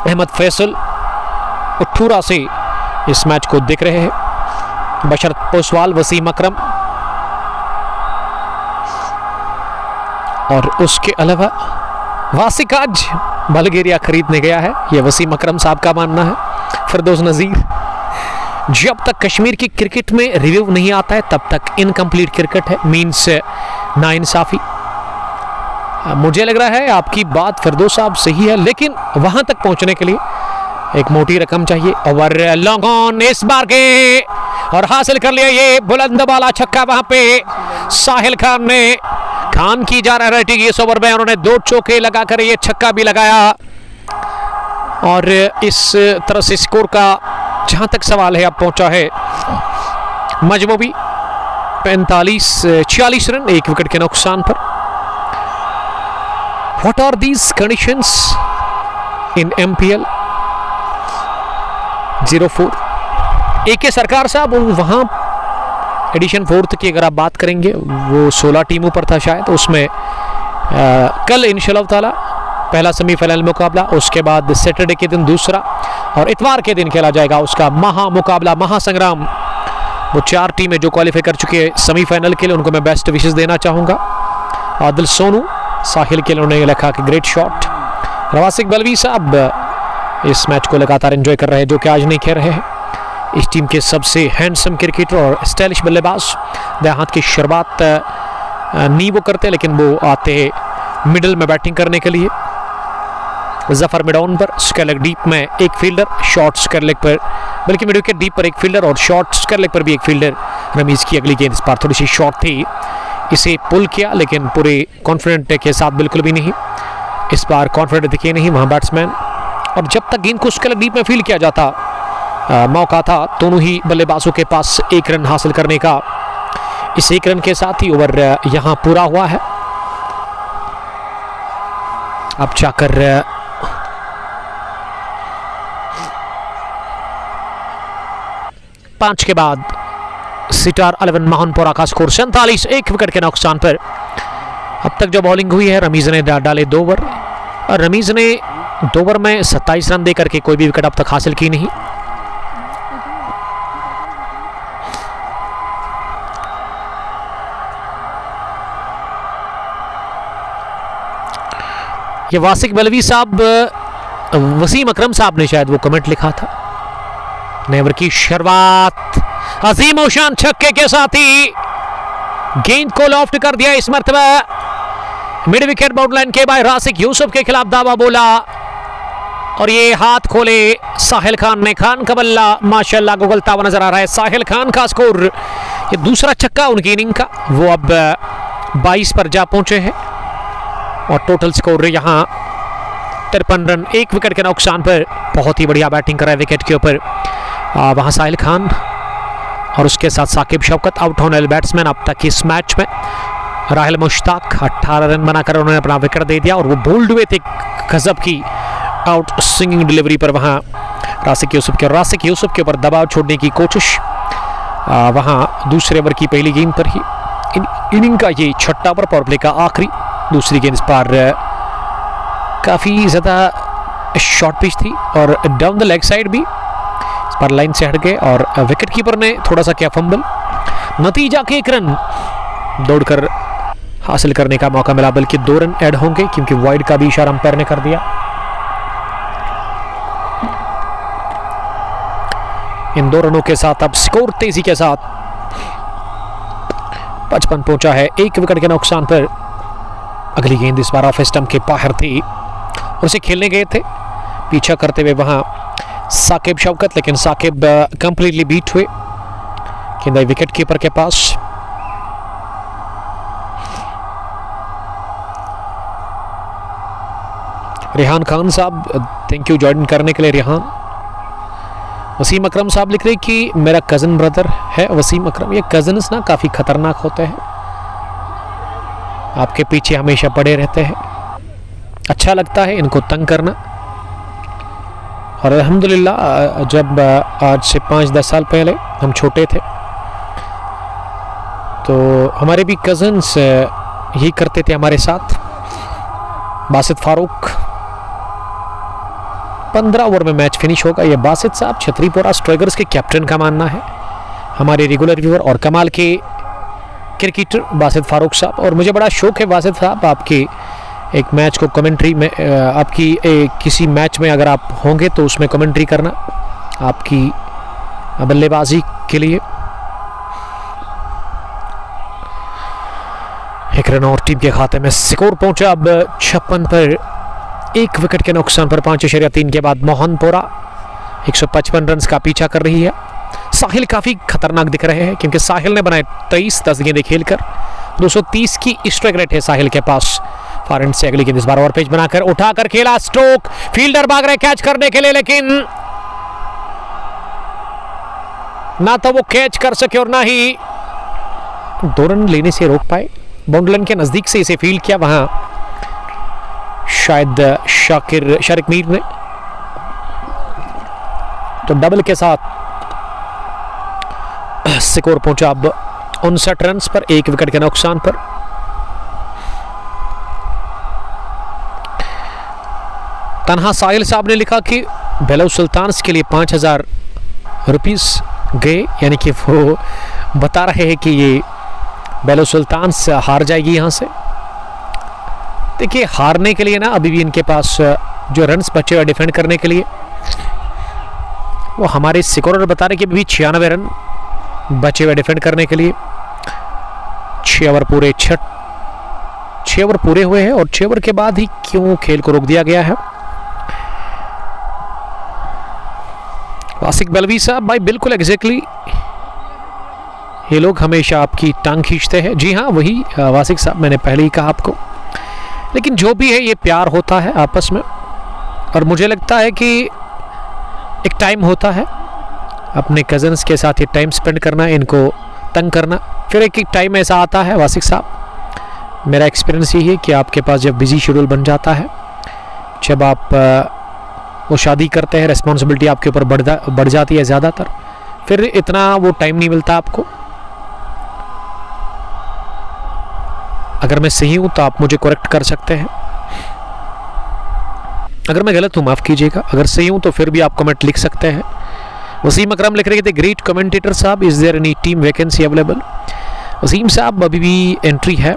अहमद फैसल उठूरा से इस मैच को देख रहे हैं। बशरत पोसवाल, वसीम अकरम और उसके अलावा वासिक आज बल्गेरिया खरीदने गया है, यह वसीम अकरम साहब का मानना है। फिरदौस नज़ीर, जब तक कश्मीर की क्रिकेट में रिव्यू नहीं आता है तब तक इनकम्प्लीट क्रिकेट है, मीन्स नाइंसाफी। मुझे लग रहा है आपकी बात फिरदौस साहब सही है, लेकिन वहां तक पहुंचने के लिए एक मोटी रकम चाहिए। ओवर लॉन्ग ऑन इस बार के और हासिल कर लिया ये बुलंद वाला छक्का। वहां पे साहिल खान ने खान की जा रहा है इस ओवर में, उन्होंने 2 चौके लगाकर ये छक्का भी लगाया और इस तरह से स्कोर का जहां तक सवाल है अब पहुंचा है मजमूबी 45-46 रन 1 विकेट के नुकसान पर। What are these conditions in MPL 04? AK सरकार साहब वहां एडिशन 4 की अगर आप बात करेंगे वो 16 टीमों पर था शायद, उसमें कल इंशाअल्लाह ताला पहला सेमीफाइनल मुकाबला, उसके बाद सैटरडे के दिन दूसरा और इतवार के दिन खेला जाएगा उसका मुकाबला महासंग्राम। वो 4 टीमें जो क्वालिफाई कर चुके हैं सेमीफाइनल के लिए, उनको मैं बेस्ट विशेस देना चाहूँगा। आदिल सोनू साहिल के लिए उन्होंने लिखा कि ग्रेट शॉट। रवासिक बलवी साहब इस मैच को लगातार एंजॉय कर रहे हैं, जो कि आज नहीं खेल रहे हैं। इस टीम के सबसे हैंडसम क्रिकेटर और स्टाइलिश बल्लेबाज देहात की शुरुआत नहीं वो करते, लेकिन वो आते हैं मिडल में बैटिंग करने के लिए। जफर मिडाउन पर, स्क्वायर लेग डीप में एक फील्डर, शॉर्ट स्क्वायर लेग पर, बल्कि मिड विकेट डीप पर एक फील्डर और शॉर्ट स्क्वायर लेग पर भी एक फील्डर। रमीज की अगली गेंद इस बार थोड़ी सी शॉर्ट थी, इसे पुल किया, लेकिन पूरे कॉन्फिडेंट के साथ बिल्कुल भी नहीं। इस बार कॉन्फिडेंट दिखे नहीं वहाँ बैट्समैन, और जब तक गेंद को स्क्वायर लेग डीप में फील्ड किया जाता मौका था दोनों ही बल्लेबाजों के पास 1 रन हासिल करने का। इस 1 रन के साथ ही ओवर यहाँ पूरा हुआ है। अब जाकर पांच के बाद सिटार 11 महानपुरा का स्कोर 47 1 विकेट के नुकसान पर। अब तक जो बॉलिंग हुई है, रमीज ने डाले 2 ओवर और रमीज ने 2 ओवर में 27 रन देकर के कोई भी विकेट अब तक हासिल की नहीं। ये वासिक बलवी साहब, वसीम अकरम साहब ने शायद वो कमेंट लिखा था। नए ओवर की शुरुआत अजीम औशान छक्के के साथ ही गेंद को लॉफ्ट कर दिया इस मरतबा मिड विकेट बाउंड्री के बाद रासिक यूसुफ के खिलाफ दावा बोला और ये हाथ खोले साहिल खान ने। खान का बल्ला माशाल्लाह गुगलता हुआ नजर आ रहा है। साहिल खान का स्कोर, ये दूसरा छक्का उनकी इनिंग का, वो अब 22 पर जा पहुंचे हैं और टोटल स्कोर यहाँ 53 रन 1 विकेट के नुकसान पर। बहुत ही बढ़िया बैटिंग कर रहा है विकेट के ऊपर वहाँ साहिल खान और उसके साथ साकिब शौकत आउट होने वाले बैट्समैन अब तक इस मैच में। राहिल मुश्ताक 18 रन बनाकर उन्होंने अपना विकेट दे दिया और वो बोल्ड हुए थे गजब की आउट स्विंगिंग डिलीवरी पर वहाँ रासिक यूसुफ के ऊपर दबाव छोड़ने की कोशिश वहाँ दूसरे ओवर की पहली गेंद पर ही। इनिंग का ये 6वां ओवर, पावर प्ले का आखिरी दूसरी गेंद इस पर काफ़ी ज़्यादा शॉर्ट पिच थी और डाउन द लेग साइड भी इस पर लाइन से हट गए और विकेट कीपर ने थोड़ा सा किया फंबल। नतीजा के 1 रन दौड़कर हासिल करने का मौका मिला, बल्कि 2 रन ऐड होंगे क्योंकि वाइड का भी इशारा अंपायर ने कर दिया। इन 2 रनों के साथ अब स्कोर तेजी के साथ 55 पहुंचा है 1 विकेट के नुकसान पर। अगली गेंद इस बार ऑफ स्टंप के बाहर थी और उसे खेलने गए थे पीछा करते हुए वहां साकिब शौकत, लेकिन साकिब कंप्लीटली बीट हुए गेंद विकेट कीपर के पास। रेहान खान साहब, थैंक यू ज्वाइन करने के लिए रेहान। वसीम अकरम साहब लिख रहे कि मेरा कज़न ब्रदर है वसीम अकरम। ये कज़न्स ना काफ़ी ख़तरनाक होते हैं, आपके पीछे हमेशा पड़े रहते हैं। अच्छा लगता है इनको तंग करना। और अल्हम्दुलिल्लाह जब आज से 5-10 साल पहले हम छोटे थे तो हमारे भी कज़न्स यही करते थे हमारे साथ। बासित फारूक 15 ओवर में मैच फिनिश होगा। ये बासित साहब छतरीपुरा स्ट्राइकर्स के कैप्टन का मानना है, हमारे रेगुलर व्यूअर और कमाल के क्रिकेटर बासित फारूक साहब। और मुझे बड़ा शौक है बासित साहब आपके एक मैच को कमेंट्री में, आपकी किसी मैच में अगर आप होंगे तो उसमें कमेंट्री करना आपकी बल्लेबाजी के लिए। एक रन और टीम के खाते में स्कोर पहुंचा अब 56 पर। 1 विकेट के नुकसान पर 5.3 के बाद मोहनपुरा 155 रन का पीछा कर रही है। साहिल काफ़ी खतरनाक दिख रहे हैं क्योंकि साहिल ने बनाए 23 10 गेंदें खेलकर 230 की स्ट्राइक रेट है साहिल के पास। फॉरेंड से अगली गेंद इस बार ओवर पेज बनाकर उठाकर खेला, स्ट्रोक, फील्डर भाग रहे कैच करने के लिए, लेकिन ना तो वो कैच कर सके और ना ही 2 रन लेने से रोक पाए। बाउंड्री लाइन के नजदीक से इसे फील्ड किया, वहां शायद शारिक मीर ने, तो डबल के साथ स्कोर पहुंचा अब 59 रन पर 1 विकेट के नुकसान पर। तन्हा साहिल साहब ने लिखा कि बेलौ सुल्तान्स के लिए 5000 रुपीस गए, यानी कि वो बता रहे हैं कि ये बेलौ सुल्तान्स हार जाएगी यहां से। देखिए हारने के लिए ना अभी भी इनके पास जो रन्स बचे हुए डिफेंड करने के लिए, वो हमारे स्कोरर बता रहे कि अभी 96 रन बचे हुए डिफेंड करने के लिए। 6 ओवर पूरे हुए हैं और 6 ओवर के बाद ही क्यों खेल को रोक दिया गया है। वासिक बलवी साहब भाई बिल्कुल एग्जैक्टली, ये लोग हमेशा आपकी टांग खींचते हैं। जी हाँ वही वासिक साहब, मैंने पहले ही कहा आपको। लेकिन जो भी है ये प्यार होता है आपस में, और मुझे लगता है कि एक टाइम होता है अपने कज़न्स के साथ ये टाइम स्पेंड करना, इनको तंग करना, फिर एक टाइम ऐसा आता है वासिक साहब, मेरा एक्सपीरियंस यही है कि आपके पास जब बिजी शेड्यूल बन जाता है, जब आप वो शादी करते हैं, रिस्पॉन्सिबिलिटी आपके ऊपर बढ़ जाती है ज़्यादातर, फिर इतना वो टाइम नहीं मिलता आपको। अगर मैं सही हूं तो आप मुझे करेक्ट कर सकते हैं, अगर मैं गलत हूं माफ़ कीजिएगा, अगर सही हूं तो फिर भी आप कमेंट लिख सकते हैं। वसीम अकरम लिख रहे थे, ग्रेट कमेंटेटर साहब, is there any team vacancy available. Wasim साहब अभी भी एंट्री है,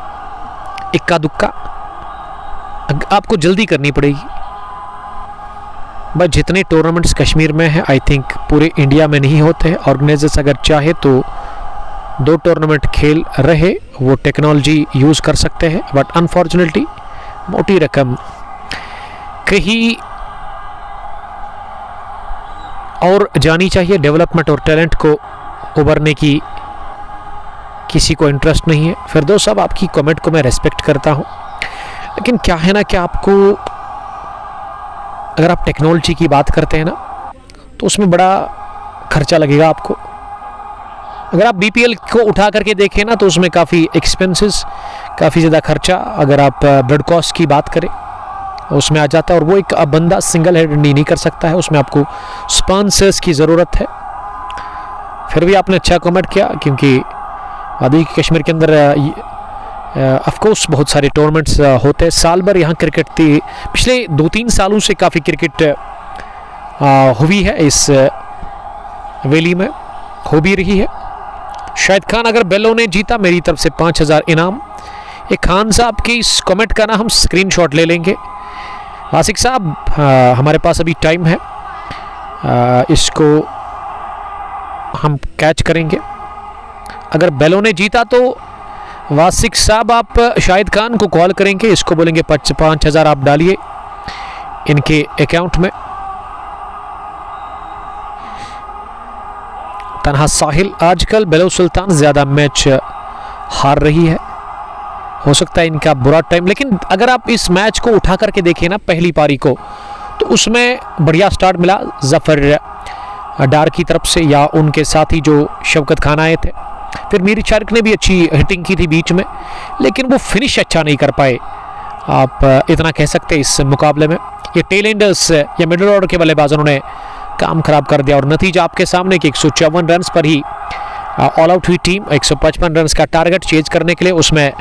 इक्का दुक्का, आपको जल्दी करनी पड़ेगी। बस जितने टूर्नामेंट्स कश्मीर में हैं, आई थिंक पूरे इंडिया में नहीं होते हैं। ऑर्गेनाइजर्स अगर चाहे तो 2 टूर्नामेंट खेल रहे, वो टेक्नोलॉजी यूज़ कर सकते हैं, बट अनफॉर्चुनेटली मोटी रकम कहीं और जानी चाहिए। डेवलपमेंट और टैलेंट को उभरने की किसी को इंटरेस्ट नहीं है। फिरदौस साहब आपकी कमेंट को मैं रेस्पेक्ट करता हूँ, लेकिन क्या है ना कि आपको, अगर आप टेक्नोलॉजी की बात करते हैं ना, तो उसमें बड़ा खर्चा लगेगा आपको। अगर आप बीपीएल को उठा करके देखें ना, तो उसमें काफ़ी एक्सपेंसेस, काफ़ी ज़्यादा खर्चा, अगर आप ब्रॉडकास्ट की बात करें उसमें आ जाता है, और वो एक बंदा सिंगल हेड नहीं कर सकता है, उसमें आपको स्पॉन्सर्स की ज़रूरत है। फिर भी आपने अच्छा कमेंट किया, क्योंकि वादी कश्मीर के अंदर ऑफकोर्स बहुत सारे टूर्नामेंट्स होते हैं साल भर। यहाँ क्रिकेट थी, पिछले 2-3 सालों से काफ़ी क्रिकेट हुई है इस वैली में, हो भी रही है। शाहिद खान, अगर बेलो ने जीता मेरी तरफ से 5000 इनाम। एक खान साहब की इस कमेंट का ना हम स्क्रीनशॉट ले लेंगे। वासिक साहब हमारे पास अभी टाइम है, इसको हम कैच करेंगे। अगर बेलो ने जीता तो वासिक साहब आप शाहिद खान को कॉल करेंगे, इसको बोलेंगे 5000 आप डालिए इनके अकाउंट में। तन्हा साहिल, आजकल बेलौ सुल्तान ज़्यादा मैच हार रही है, हो सकता है इनका बुरा टाइम, लेकिन अगर आप इस मैच को उठा करके देखें ना पहली पारी को, तो उसमें बढ़िया स्टार्ट मिला जफर डार की तरफ से, या उनके साथ ही जो शवकत खान आए थे। फिर मीर शारिक ने भी अच्छी हिटिंग की थी बीच में, लेकिन वो फिनिश अच्छा नहीं कर पाए, आप इतना कह सकते हैं इस मुकाबले में। ये टेल एंडर्स या मिडिल ऑर्डर के बल्लेबाजों ने काम खराब कर दिया, और नतीजा आपके सामने कि 154 रन पर ही ऑल आउट हुई टीम। 155 रन का टारगेट चेज करने के लिए, उसमें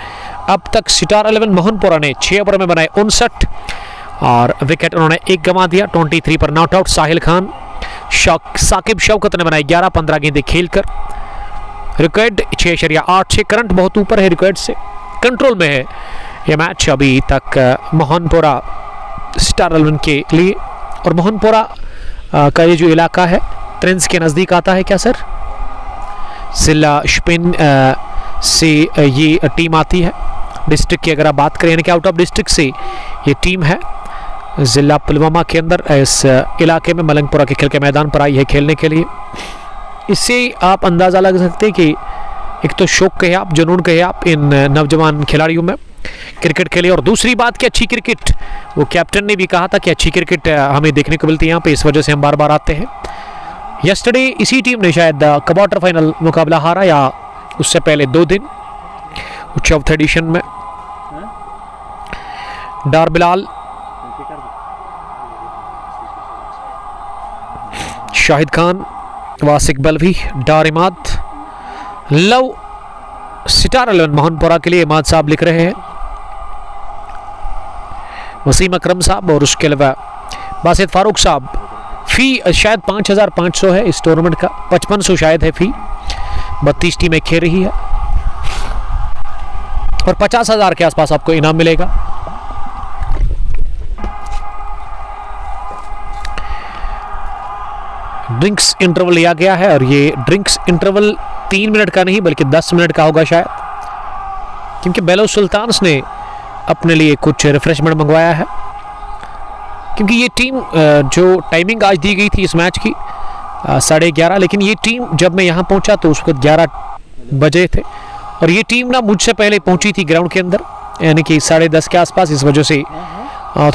अब तक स्टार 11 मोहनपुरा ने 6 ओवर में बनाए 59 और विकेट उन्होंने 1 गंवा दिया। 23 पर नॉट आउट साहिल खान, साकिब शौकत ने बनाए 11-15 गेंदें खेलकर। रिकॉर्ड 6.86, करंट बहुत ऊपर है रिकॉर्ड से, कंट्रोल में है ये मैच अभी तक मोहनपुरा स्टार 11 के लिए। और मोहनपुरा का ये जो इलाका है ट्रेंस के नज़दीक आता है क्या सर? जिला शपिन से ये टीम आती है, डिस्ट्रिक्ट की अगर आप बात करें, यानी कि आउट ऑफ डिस्ट्रिक्ट से ये टीम है ज़िला पुलवामा के अंदर इस इलाके में मलंगपुरा के खेल के मैदान पर आई है खेलने के लिए। इससे आप अंदाज़ा लगा सकते हैं कि एक तो शौक कहे आप, जुनून कहे आप इन नौजवान खिलाड़ियों में क्रिकेट के लिए, और दूसरी बात कि अच्छी क्रिकेट, वो कैप्टन ने भी कहा था कि अच्छी क्रिकेट हमें देखने को मिलती है यहाँ पे, इस वजह से हम बार बार आते हैं। यस्टरडे इसी टीम ने शायद क्वार्टर फाइनल मुकाबला हारा, या उससे पहले 2 दिन 4th एडिशन में। डार बिलाल, शाहिद खान, वासिक बल्वी, डार इमाद, लव सितार 11 मोहनपुरा के लिए इमाद साहब लिख रहे हैं, वसीम अकरम साहब, और उसके अलावा बासित फारूक साहब। फी शायद 5500 है इस टूर्नामेंट का, 5500 शायद है फी। 32 टीमें खेल रही है और 50,000 के आसपास आपको इनाम मिलेगा। ड्रिंक्स इंटरवल लिया गया है, और ये ड्रिंक्स इंटरवल 3 मिनट का नहीं बल्कि 10 मिनट का होगा शायद, क्योंकि बेलो सुल्तान्स ने अपने लिए कुछ रिफ्रेशमेंट मंगवाया है। क्योंकि ये टीम जो टाइमिंग आज दी गई थी इस मैच की 11:30, लेकिन ये टीम जब मैं यहाँ पहुँचा तो उस वक्त 11 बजे थे, और ये टीम ना मुझसे पहले पहुँची थी ग्राउंड के अंदर, यानी कि 10:30 के आसपास। इस वजह से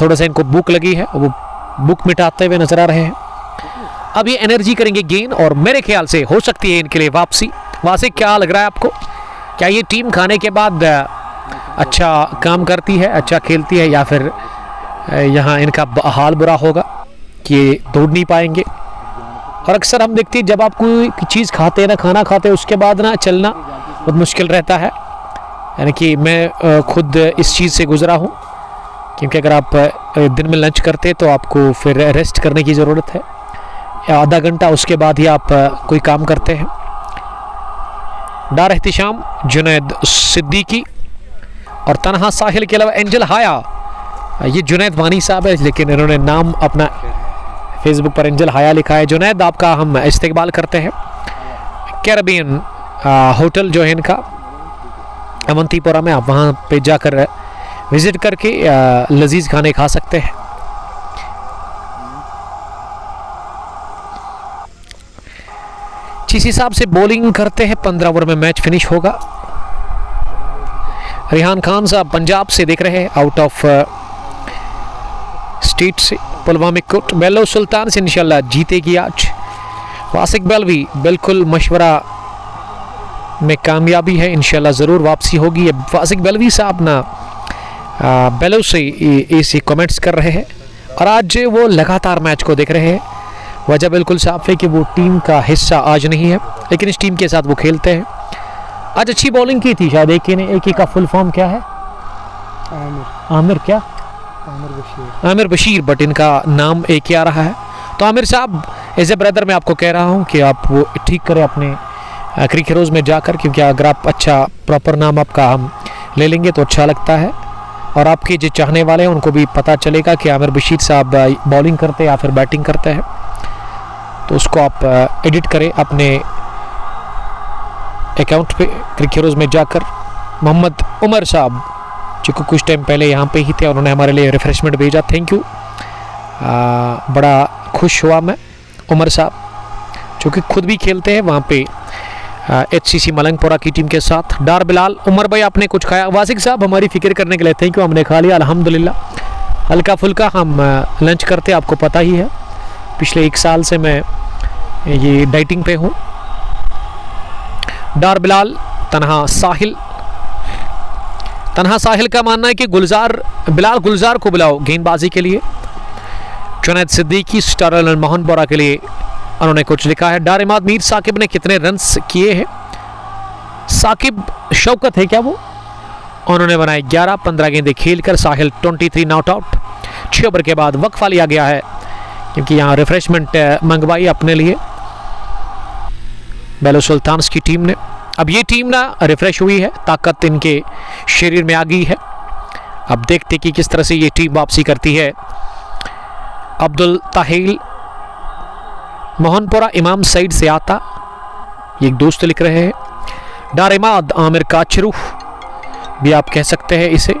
थोड़ा सा इनको भूख लगी है, वो भूख मिटाते हुए नजर आ रहे हैं। अब ये एनर्जी करेंगे गेन, और मेरे ख्याल से हो सकती है इनके लिए वापसी। वहाँ से क्या लग रहा है आपको, क्या ये टीम खाने के बाद अच्छा काम करती है, अच्छा खेलती है, या फिर यहाँ इनका हाल बुरा होगा कि ये दौड़ नहीं पाएंगे? और अक्सर हम देखते हैं जब आप कोई चीज़ खाते हैं ना, खाना खाते हैं, उसके बाद ना चलना बहुत मुश्किल रहता है। यानी कि मैं खुद इस चीज़ से गुजरा हूँ, क्योंकि अगर आप दिन में लंच करते हैं तो आपको फिर रेस्ट करने की ज़रूरत है, आधा घंटा उसके बाद ही आप कोई काम करते हैं। डार एहतिशाम, जुनैद सिद्दीकी और तनहा साहिल के अलावा एंजल हाया, ये जुनैद वानी साहब है, लेकिन इन्होंने नाम अपना फेसबुक पर एंजल हाया लिखा है। जुनैद आपका हम इस्तेकबाल करते हैं। कैरेबियन होटल जो है इनका अवंतीपुरा में, आप वहाँ पे जाकर विज़िट करके लजीज खाने खा सकते हैं। जिस हिसाब से बॉलिंग करते हैं 15 ओवर में मैच फिनिश होगा। रिहान खान साहब पंजाब से देख रहे हैं, आउट ऑफ स्टेट से, पुलवामा कोट। बेलो सुल्तान से इंशाल्लाह जीतेगी आज। वासिक बल्वी बिल्कुल मशवरा में कामयाबी है, इंशाल्लाह ज़रूर वापसी होगी। वासिक बल्वी साहब ना बेलो से ऐसे कमेंट्स कर रहे हैं, और आज वो लगातार मैच को देख रहे हैं। वजह बिल्कुल साफ है कि वो टीम का हिस्सा आज नहीं है, लेकिन इस टीम के साथ वो खेलते हैं। आज अच्छी बॉलिंग की थी शायद एक ही का फुल फॉर्म क्या है? आमिर क्या? आमिर बशीर, बट इनका नाम एक ही आ रहा है। तो आमिर साहब, एज ए ब्रदर मैं आपको कह रहा हूँ कि आप वो ठीक करें अपने क्रिकेट रोज़ में जाकर, क्योंकि अगर आप अच्छा प्रॉपर नाम आपका हम ले लेंगे तो अच्छा लगता है, और आपके जो चाहने वाले हैं उनको भी पता चलेगा कि आमिर बशीर साहब बॉलिंग करते हैं या फिर बैटिंग करते हैं। तो उसको आप एडिट करें अपने अकाउंट पे क्रिकेट रोज़ में जाकर। मोहम्मद उमर साहब जो कि कुछ टाइम पहले यहाँ पे ही थे, उन्होंने हमारे लिए रिफ्रेशमेंट भेजा, थैंक यू। बड़ा खुश हुआ मैं। उमर साहब जो कि खुद भी खेलते हैं वहाँ पे HCC मलंगपुरा की टीम के साथ। डार बिलाल, उमर भाई आपने कुछ खाया? वासिक साहब हमारी फ़िक्र करने के लिए थैंक यू, हमने खा लिया अल्हम्दुलिल्लाह। हल्का फुल्का हम लंच करते, आपको पता ही है, पिछले 1 साल से मैं ये डाइटिंग पे हूँ। डार बिलाल, तनहा साहिल का मानना है कि गुलजार को बुलाओ गेंदबाजी के लिए। जुनैद सिद्दीकी, स्टार मोहनपुरा के लिए उन्होंने कुछ लिखा है। डार इमाद, मीर साकिब ने कितने रन्स किए हैं? साकिब शौकत है क्या वो? उन्होंने बनाए 11, 15 गेंदें खेलकर। साहिल 23 नॉट आउट। 6 ओवर के बाद वक्फा लिया गया है, क्योंकि यहाँ रिफ्रेशमेंट मंगवाई अपने लिए बेलो सुल्तान्स की टीम ने। अब ये टीम ना रिफ्रेश हुई है, ताकत इनके शरीर में आ गई है। अब देखते कि किस तरह से ये टीम वापसी करती है। अब्दुल ताहिल मोहनपुरा इमाम साइड से आता, ये एक दोस्त लिख रहे हैं। डार इमाद, आमिर काचरू, भी आप कह सकते हैं इसे।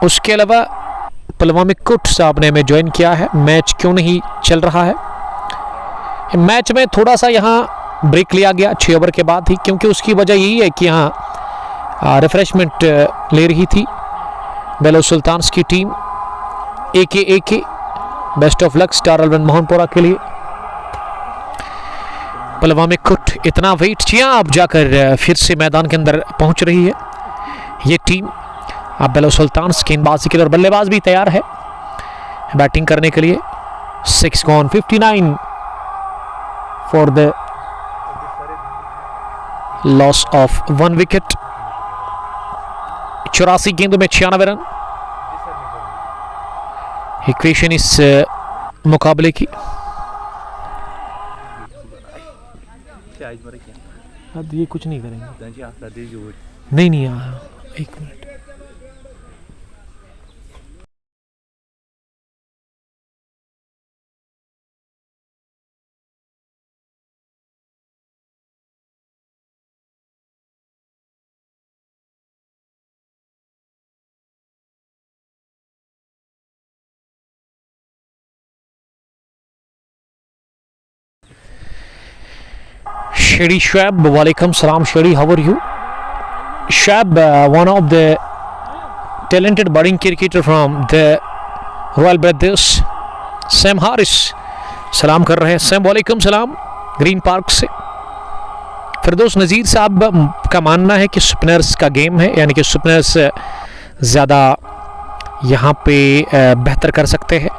उसके अलावा पलवामिक कुट साहब ने हमें ज्वाइन किया है। मैच क्यों नहीं चल रहा है? मैच में थोड़ा सा यहाँ ब्रेक लिया गया 6 ओवर के बाद ही, क्योंकि उसकी वजह यही है कि यहाँ रिफ्रेशमेंट ले रही थी बेलो सुल्तान्स की team. AK best of luck star 11 Mohanpura के लिए। पलवामिक कुट इतना वेट किया, अब जाकर फिर से मैदान के अंदर पहुंच रही है ये टीम। अब बेलो सुल्तान्स गेंदबाजी के लिए और बल्लेबाज भी तैयार है बैटिंग करने के लिए। 6 gone 59 for the loss of 1 wicket. 84 गेंदों में 96 रन इक्वेशन इस मुकाबले की। ये कुछ नहीं करेंगे, नहीं आया। 1 minute. Shady Shoaib, walaikum salam Shady, how are you? Shoaib, one of the talented budding cricketer from the Royal Brothers, Sam Harris, सलाम कर रहे हैं। सैम वालेकुम सलाम ग्रीन पार्क से। फिरदौस नज़ीर साहब का मानना है कि स्पिनर्स का गेम है, यानी कि स्पिनर्स ज़्यादा यहाँ पे बेहतर कर सकते हैं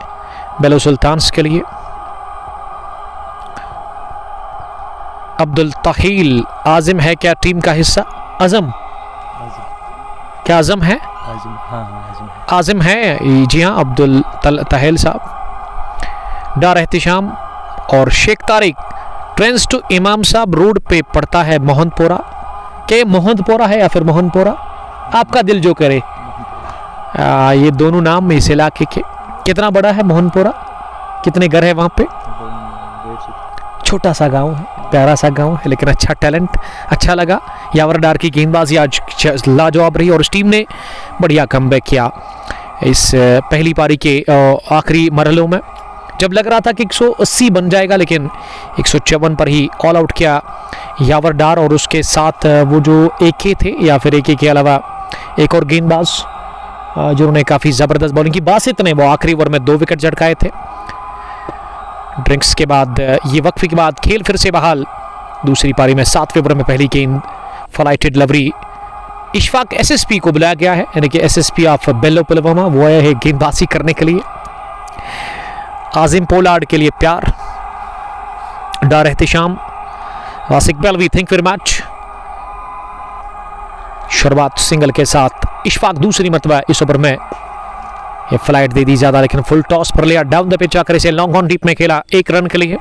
बेलो सुल्तान्स के लिए। अब्दुल तहील, आज़िम है क्या टीम का हिस्सा? आज़म क्या आज़म है? आज़िम है जी हाँ। अब्दुल तहील साहब। डार एहतिशाम और शेख तारिक, ट्रेंस टू इमाम साहब रोड पे पड़ता है मोहनपुरा। क्या मोहनपुरा है या फिर मोहनपुरा? आपका दिल जो करे। ये दोनों नाम इस इलाके के। कितना बड़ा है मोहनपुरा? कितने घर है वहाँ पे? छोटा सा गांव है, प्यारा सा गांव है, लेकिन अच्छा टैलेंट। अच्छा लगा। यावर डार की गेंदबाजी आज लाजवाब रही और उस टीम ने बढ़िया कमबैक किया इस पहली पारी के आखिरी मरहलों में, जब लग रहा था कि 180 बन जाएगा, लेकिन 154 पर ही ऑल आउट किया यावर डार। और उसके साथ वो जो एके थे या फिर एके के अलावा एक और गेंदबाज जिन्होंने काफ़ी ज़बरदस्त बॉलिंग की, बासित ने वो आखिरी ओवर में 2 विकेट झटकाए थे। ड्रिंक्स के बाद ये वक्फे के बाद खेल फिर से बहाल। दूसरी पारी में 7वें ओवर में पहली गेंद फ्लाइटेड लवरी। इशफाक एसएसपी को बुलाया गया है, यानी कि एसएसपी ऑफ बेलो पुलवामा, वो आया है गेंदबाजी करने के लिए। आजिम पोलार्ड के लिए प्यार। डार एहतिशाम, वासिक बेलवी, थैंक वेरी मच। शुरुआत सिंगल के साथ इशफाक दूसरी मरतबा इस ओवर में ये फ्लाइट दे दी ज़्यादा, लेकिन फुल टॉस पर लिया, डाउन द पिच आकर इसे लॉन्ग ऑन डीप में खेला 1 रन के लिए।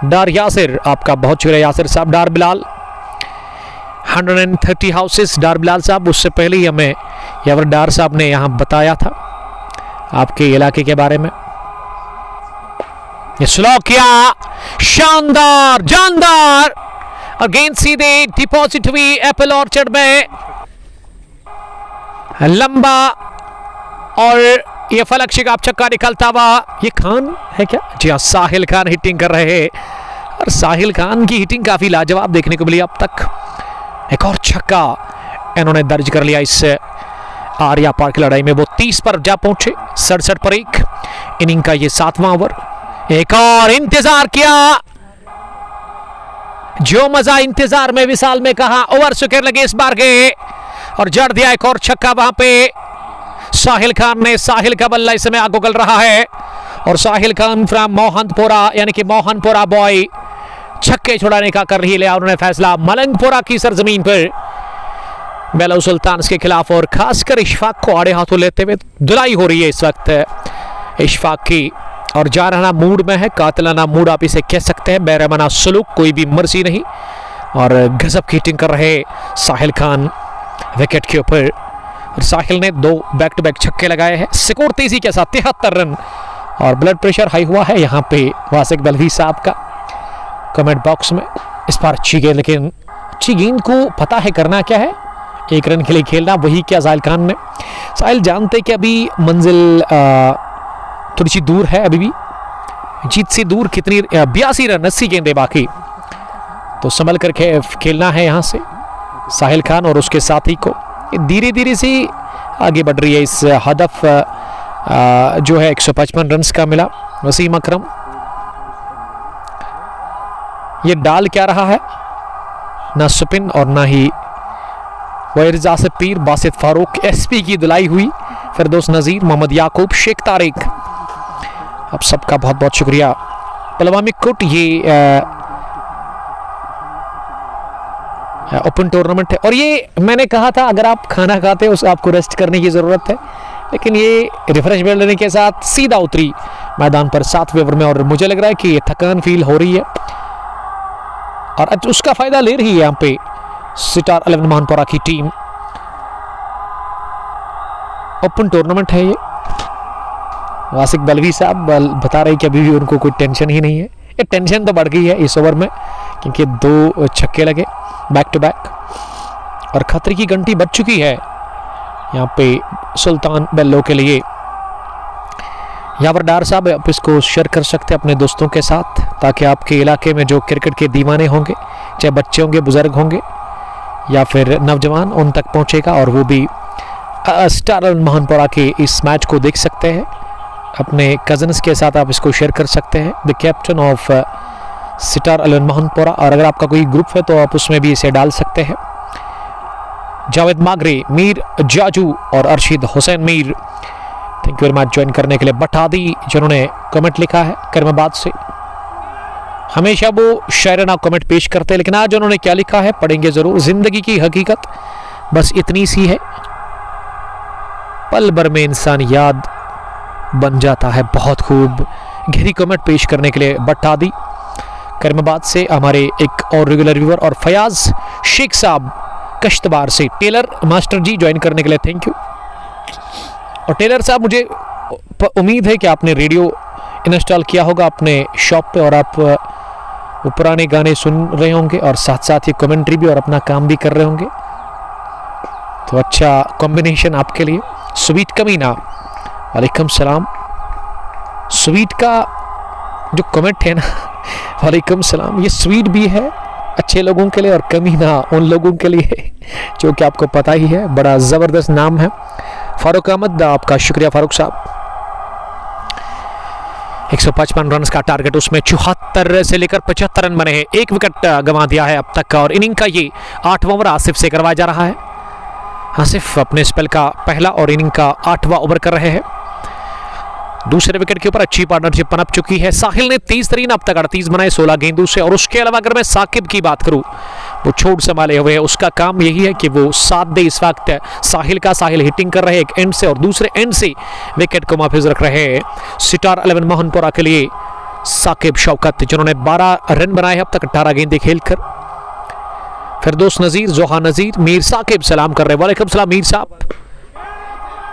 डार यासिर, आपका बहुत शुक्रिया यासिर साहब। डार बिलाल, 130 हाउसेस डार बिलाल साहब। उससे पहले ही हमें यावर डार साहब ने यहाँ बताया था आपके इलाके के बारे में। ये स्लो किया, शानदार जानदार, और गेंद सीधे डिपॉजिट हुई एप्पल ऑर्चर्ड में। लंबा और ये फलक शिकाब छक्का निकलता हुआ। ये खान है क्या? जी हाँ, साहिल खान हिटिंग कर रहे हैं और साहिल खान की हिटिंग काफ़ी लाजवाब देखने को मिली अब तक। एक और छक्का इन्होंने दर्ज कर लिया इस आर्या पार की लड़ाई में। वो 30 पर जा पहुंचे, 67 पर 1। इनिंग का ये 7वां ओवर। एक और इंतजार किया, जो मजा इंतजार में विशाल में कहा। ओवर सुकर लगे इस बार के और जड़ दिया एक और छक्का वहां पे साहिल खान ने। साहिल का बल्ला इस समय आग उगल रहा है और साहिल खान फ्रॉम मोहनपुरा, यानी कि मोहनपुरा बॉय, छक्के छुड़ाने का कर रही लिया उन्होंने फैसला मलंगपुरा की सरजमीन पर बेलो सुल्तान्स के खिलाफ। और खासकर इशफाक को आड़े हाथों लेते हुए धुलाई हो रही है इस वक्त इशफाक की, और जारहाना मूड में है, कातिलाना मूड आप इसे कह सकते हैं, बेरहमाना सलूक, कोई भी मर्जी नहीं। और गजब की हिटिंग कर रहे साहिल खान विकेट के ऊपर। और साहिल ने 2 बैक टू बैक छक्के लगाए हैं स्कोर तेजी के साथ 73 रन। और ब्लड प्रेशर हाई हुआ है यहाँ पे वासिक बलवी साहब का कमेंट बॉक्स में। इस बार अच्छी गेंद, लेकिन अच्छी गेंद को पता है करना क्या है, एक रन के लिए खेलना, वही क्या साहिल खान ने। साहिल जानते कि अभी मंजिल थोड़ी सी दूर है, अभी भी जीत से दूर, कितनी 82 रन 80 गेंदे बाकी, तो संभल कर खेलना है यहाँ से साहिल खान और उसके साथी को। धीरे धीरे से आगे बढ़ रही है इस हदफ जो है 155 रन का मिला। वसीम अकरम ये डाल क्या रहा है, ना स्पिन और ना ही वहीर आसिफ पीर, बासित फारूक, एसपी की धुलाई हुई, फिरदौस नजीर, मोहम्मद याकूब, शेख तारिक, आप सबका बहुत बहुत शुक्रिया। पलवामी कुट ये ओपन टूर्नामेंट है और ये मैंने कहा था अगर आप खाना खाते हो आपको रेस्ट करने की ज़रूरत है, लेकिन ये रिफ्रेशमेंट लेने के साथ सीधा उतरी मैदान पर 7वें ओवर में और मुझे लग रहा है कि ये थकान फील हो रही है और उसका फ़ायदा ले रही है यहाँ पे स्टार 11 महानपुरा की टीम। ओपन टूर्नामेंट है ये। वासिक बलवी साहब बता रहे कि अभी भी उनको कोई टेंशन ही नहीं है। ये टेंशन तो बढ़ गई है इस ओवर में क्योंकि 2 छक्के लगे बैक टू बैक और खतरे की घंटी बज चुकी है यहाँ पे सुल्तान बेल्लो के लिए। यावर डार साहब आप इसको शेयर कर सकते हैं अपने दोस्तों के साथ ताकि आपके इलाके में जो क्रिकेट के दीवाने होंगे, चाहे बच्चे होंगे, बुजुर्ग होंगे या फिर नौजवान, उन तक पहुंचेगा और वो भी स्टार महानपुरा के इस मैच को देख सकते हैं। अपने कजन्स के साथ आप इसको शेयर कर सकते हैं। द कैप्टन ऑफ स्टार 11 महानपुरा, और अगर आपका कोई ग्रुप है तो आप उसमें भी इसे डाल सकते हैं। जावेद मागरे, मीर जाजू और Arshid Hussain Mir, thank you very much join करने के लिए। बटादी जिन्होंने कमेंट लिखा है करमाबाद से, हमेशा वो शायराना कमेंट पेश करते हैं लेकिन आज उन्होंने क्या लिखा है पढ़ेंगे जरूर। जिंदगी की हकीकत बस इतनी सी है, पल भर में इंसान याद बन जाता है। बहुत खूब गहरी कमेंट पेश करने के लिए बटादी करमाबाद से हमारे एक और रेगुलर व्यूअर, और फयाज शेख साहब कश्तबार से। टेलर मास्टर जी ज्वाइन करने के लिए थैंक यू। और टेलर साहब मुझे उम्मीद है कि आपने रेडियो इंस्टॉल किया होगा अपने शॉप पे और आप वो पुराने गाने सुन रहे होंगे और साथ साथ ये कमेंट्री भी और अपना काम भी कर रहे होंगे, तो अच्छा कॉम्बिनेशन आपके लिए। स्वीट कमीना, वालेकुम सलाम। स्वीट का जो कमेंट है ना, वालेकुम सलाम, ये स्वीट भी है अच्छे लोगों के लिए और कमीना उन लोगों के लिए जो कि आपको पता ही है, बड़ा ज़बरदस्त नाम है। फारूक अहमद, आपका शुक्रिया फारूक साहब। 155 रन का टारगेट, उसमें 74 से लेकर 75 रन बने हैं। 1 विकेट गंवा दिया है अब तक का और इनिंग का ये 8वां ओवर आसिफ से करवाया जा रहा है। आसिफ अपने स्पेल का पहला और इनिंग का 8वां ओवर कर रहे हैं। दूसरे विकेट के ऊपर अच्छी पार्टनरशिप पनप चुकी है। साहिल ने 30 रन अब तक 38 बनाए 16 गेंदों से, और उसके अलावा अगर मैं साकिब की बात करूं, वो छोड़ संभाले हुए है, उसका काम यही है कि वो साथ दे। इस वक्त साहिल का, साहिल हिटिंग कर रहे हैं एक एंड से और दूसरे एंड से विकेट को महफूज रख रहे हैं स्टार 11 महानपुरा के लिए साकिब शौकत, जिन्होंने 12 रन बनाए हैं अब तक 18 गेंदें खेलकर। फिरदौस नजीर, जोहा नजीर, मीर साकिब सलाम कर रहे हैं। वालेकुम सलाम मीर साहब।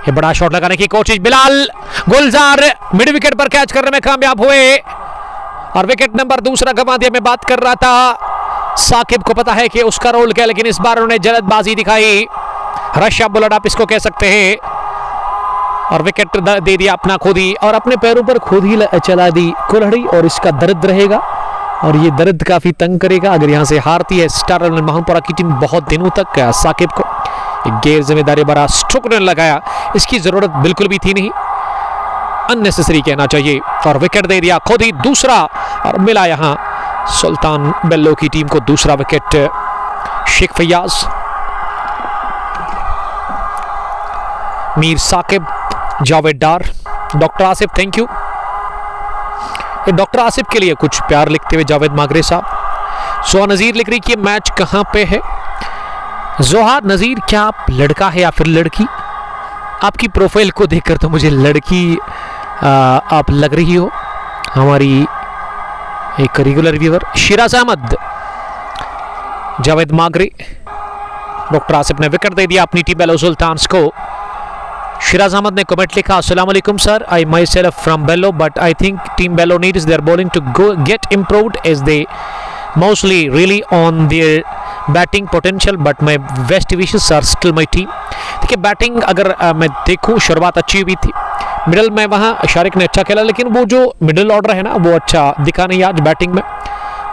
ये बड़ा शॉट लगाने की कोशिश, बिलाल गुलजार मिड विकेट पर कैच करने में कामयाब हुए और विकेट नंबर दूसरा गंवा दिया। मैं बात कर रहा था साकिब को पता है कि उसका रोल क्या, लेकिन इस बार उन्होंने जल्दबाजी दिखाई, रश बुलेट आप इसको कह सकते हैं, और विकेट दे दिया अपना खुद ही, और अपने पैरों पर खुद ही चला दी कुल्हड़ी, और इसका दर्द रहेगा और ये दर्द काफी तंग करेगा अगर यहाँ से हारती है स्टार 11 महानपुरा की टीम। बहुत दिनों तक साकिब को एक गैर जिम्मेदारी भरा स्ट्रोक ने लगाया, इसकी जरूरत बिल्कुल भी थी नहीं, अननेसेसरी कहना चाहिए, और विकेट दे दिया खुद ही दूसरा, और मिला यहां सुल्तान बेल्लो की टीम को दूसरा wicket. Sheikh Fayaz, Mir Saqib, Javed Dar, doctor Asif thank you. Doctor Asif के लिए कुछ प्यार लिखते हुए जावेद मागरे साहब। सोहा नजीर लिख रही कि मैच कहां पे है। जोहा नजीर, क्या आप लड़का है या फिर लड़की? आपकी प्रोफाइल को देखकर तो मुझे लड़की आप लग रही हो। हमारी एक regular viewer Siraj Ahmad, Javed Magrey, doctor Asif ने विकेट दे दिया अपनी टीम बेलो सुल्तान्स को। शिराज अहमद ने कमेंट लिखा, अस्सलाम वालेकुम sir, I myself from Bello but I think team Bello needs their bowling to get improved as they mostly really on their batting potential, but my best wishes are still my team. देखिए batting अगर मैं देखूं शुरुआत अच्छी हुई थी, middle में वहाँ शारिक ने अच्छा खेला, लेकिन वो जो मिडल ऑर्डर है ना वो अच्छा दिखा नहीं आज बैटिंग में,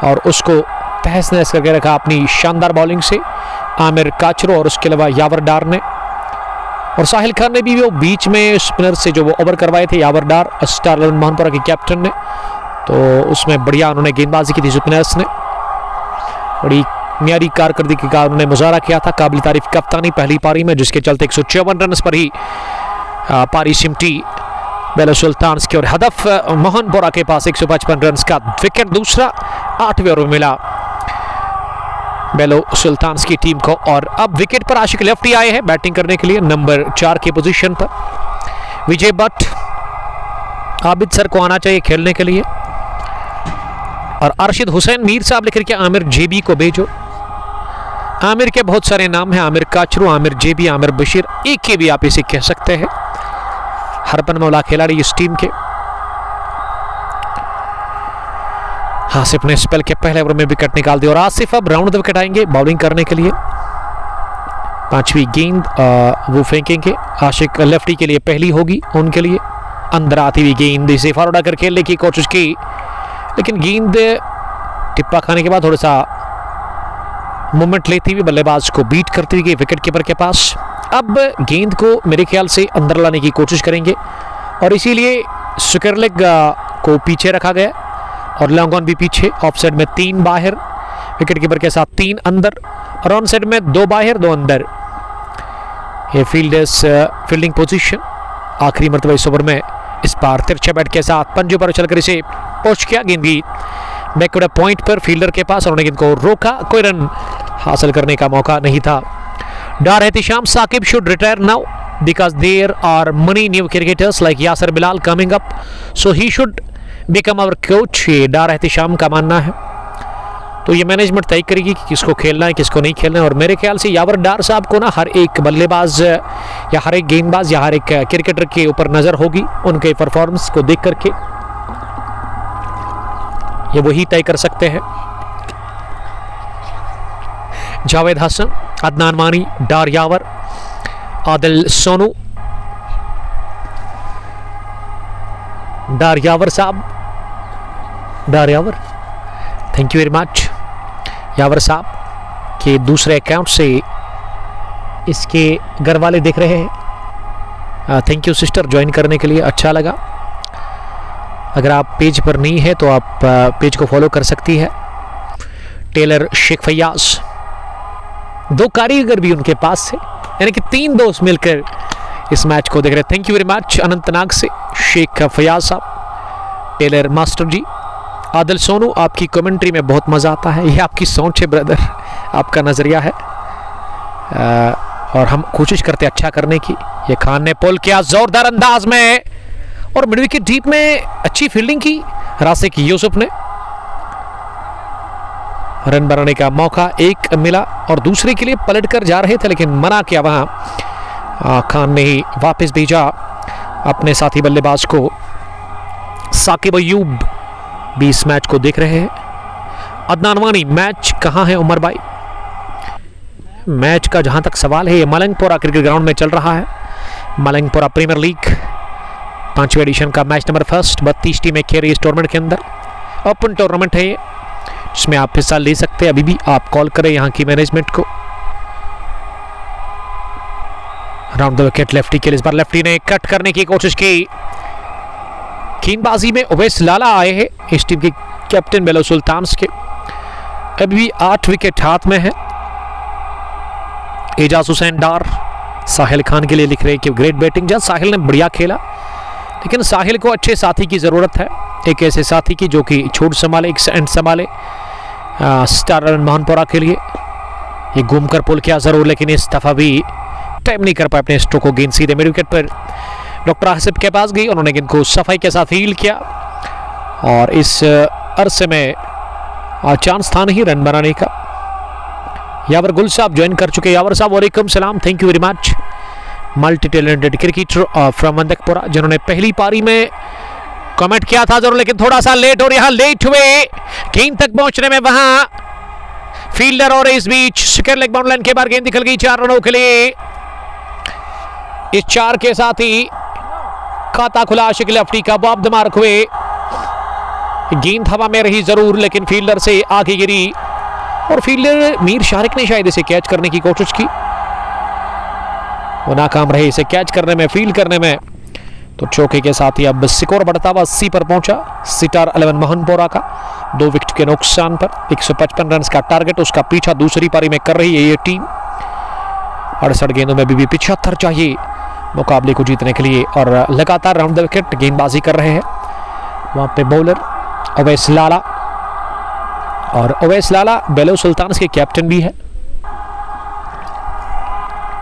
और उसको तहस नहस करके रखा अपनी शानदार बॉलिंग से आमिर काचरू और उसके अलावा यावर डार ने। और साहिल खान ने भी वो बीच में स्पिनर से जो वो ओवर करवाए थे यावर डार स्टार 11 मोहनपुरा के कैप्टन ने, तो उसमें बढ़िया उन्होंने गेंदबाजी की थी स्पिनर्स ने, बड़ी म्यारी कारकर्दगी का उन्होंने मुजाहरा किया था। काबिल तारीफ कप्तानी पहली पारी में, जिसके चलते 154 रन पर ही पारी सिमटी बेलो सुल्तान्स की, और हदफ मोहनपुरा के पास 155 रन का विकेट दूसरा 8वें ओवर में मिला बेलो सुल्तान्स की टीम को। और अब विकेट पर आशिक लेफ्टी आए हैं बैटिंग करने के लिए नंबर 4 की पोजीशन पर। विजय भट्ट, आबिद सर को आना चाहिए खेलने के लिए, और अरशद हुसैन मीर साहब लिख के आमिर जेबी को भेजो। आमिर के बहुत सारे नाम हैं, आमिर काचरू, आमिर जेबी, आमिर बशीर, एक के भी आप इसे कह सकते हैं। हरपन मौला खिलाड़ी इस टीम के। आसिफ ने स्पेल के पहले ओवर में विकेट निकाल दी, और आसिफ अब राउंड द विकेट आएंगे बॉलिंग करने के लिए। 5वीं गेंद वो फेंकेंगे, आशिक लेफ्टी के लिए पहली होगी उनके लिए। अंदर आती हुई गेंद इसे फॉरवर्ड आकर खेलने की कोशिश की, लेकिन गेंद टिप्पा खाने के बाद थोड़ा सा मूवमेंट लेती हुई बल्लेबाज को बीट करती हुई गई विकेट कीपर के पास। अब गेंद को मेरे ख्याल से अंदर लाने की कोशिश करेंगे, और इसीलिए स्क्वायर लेग को पीछे रखा गया, और लॉन्ग ऑन भी पीछे। ऑफ साइड में 3 बाहर विकेट कीपर के साथ, 3 अंदर, और ऑन साइड में 2 बाहर 2 अंदर। ये फील्डिंग पोजीशन आखिरी मरतबा इस ओवर में इस बार तिरछे बैट के साथ पंजों पर चलकर इसे पोस्ट किया। गेंद भी बैकवर्ड पॉइंट पर फील्डर के पास, उन्होंने गेंद को रोका, कोई रन हासिल करने का मौका नहीं था। Dar Ehtisham Saqib should retire now because there are many new cricketers like Yasir Bilal coming up, so he should become our coach। ये डार एहतिशाम का मानना है, तो ये मैनेजमेंट तय करेगी कि किसको खेलना है किसको नहीं खेलना है। और मेरे ख्याल से यावर डार साहब को ना हर एक बल्लेबाज या हर एक गेंदबाज या हर एक क्रिकेटर के ऊपर नज़र होगी, उनके परफॉर्मेंस को देख करके ये वही तय कर सकते हैं। जावेद हसन, अदनान मानी, डार यावर, आदिल सोनू, डार यावर साहब, डार यावर, थैंक यू वेरी मच। यावर साहब के दूसरे अकाउंट से इसके घर वाले देख रहे हैं। थैंक यू सिस्टर ज्वाइन करने के लिए, अच्छा लगा। अगर आप पेज पर नहीं है तो आप पेज को फॉलो कर सकती है। टेलर शेख फैयाज, 2 कारीगर भी उनके पास है, यानी कि 3 दोस्त मिलकर इस मैच को देख रहे हैं। Thank you very much Anantnag से शेख फयाज साहब, टेलर मास्टर जी, आदिल सोनू, आपकी कमेंट्री में बहुत मज़ा आता है। ये आपकी सोच है ब्रदर, आपका नज़रिया है, और हम कोशिश करते अच्छा करने की। ये खान ने पुल किया जोरदार अंदाज में, और मिड विकेट डीप में अच्छी फील्डिंग की रासिक यूसुफ ने। रन बनाने का मौका एक मिला, और दूसरे के लिए पलट कर जा रहे थे लेकिन मना किया वहाँ खान ने ही वापस भेजा अपने साथी बल्लेबाज को। साकिब अयूब भी इस मैच को देख रहे हैं। अदनान वानी, मैच कहाँ है उमर भाई? मैच का जहाँ तक सवाल है, ये मलंगपुरा क्रिकेट ग्राउंड में चल रहा है। मलंगपुरा प्रीमियर लीग 5वें एडिशन का मैच नंबर 1, 32 टीमें खेल रही इस टूर्नामेंट के अंदर। ओपन टूर्नामेंट है ये, जिसमें आप हिस्सा ले सकते हैं। अभी भी आप कॉल करें यहाँ की मैनेजमेंट को। राउंड द विकेट लेफ्टी के लिए, इस बार लेफ्टी ने कट करने की कोशिश की। गेंदबाजी में उवैस लाला आए हैं इस टीम के कैप्टन बेलो सुल्तान्स के। अभी भी 8 विकेट हाथ में है। एजाज हुसैन डार साहिल खान के लिए लिख रहे हैं कि ग्रेट बैटिंग। जहाँ साहिल ने बढ़िया खेला, लेकिन साहिल को अच्छे साथी की ज़रूरत है, एक ऐसे साथी की जो कि छोड़ संभाले, एक एंड संभाले स्टार 11 मोहनपुरा के लिए। ये घूम कर पुल किया ज़रूर, लेकिन इस दफ़ा भी टाइम नहीं कर पाए अपने स्ट्रोक को। गेंद सीधे मिड विकेट पर डॉक्टर आसिफ के पास गई, उन्होंने गेंद को सफाई के साथ हील किया, और इस अरसे में चांस था नहीं रन बनाने का। यावर गुल साहब ज्वाइन कर चुके। यावर साहब वालेकुम सलाम, thank you very much. Multi talented cricketer from Mandakpura, जिन्होंने पहली पारी में कमेंट किया था जरूर, लेकिन थोड़ा सा लेट, और यहाँ लेट हुए गेंद तक पहुंचने में। वहां फील्डर और इस बीच स्क्वायर लेग बाउंड लाइन के बाहर गेंद निकल गई 4 रनों के लिए। इस 4 के साथ ही खाता खुला आशिक लेफ्टी का। बॉब द मार्क हुए, गेंद हवा में रही जरूर लेकिन फील्डर से आगे गिरी और फील्डर मीर शारिक ने शायद इसे कैच करने की कोशिश की, वो नाकाम रहे इसे कैच करने में, फील्ड करने में। तो चौके के साथ ही अब स्कोर बढ़ता हुआ 80 पर पहुंचा स्टार 11 मोहनपुरा का 2 विकेट के नुकसान पर। 155 रन का टारगेट, उसका पीछा दूसरी पारी में कर रही है ये टीम। 68 गेंदों में भी 75 चाहिए मुकाबले को जीतने के लिए और लगातार राउंड द विकेट गेंदबाजी कर रहे हैं वहां पे बॉलर अवैस लाला। और अवैस लाला बेलो सुल्तान के कैप्टन भी है,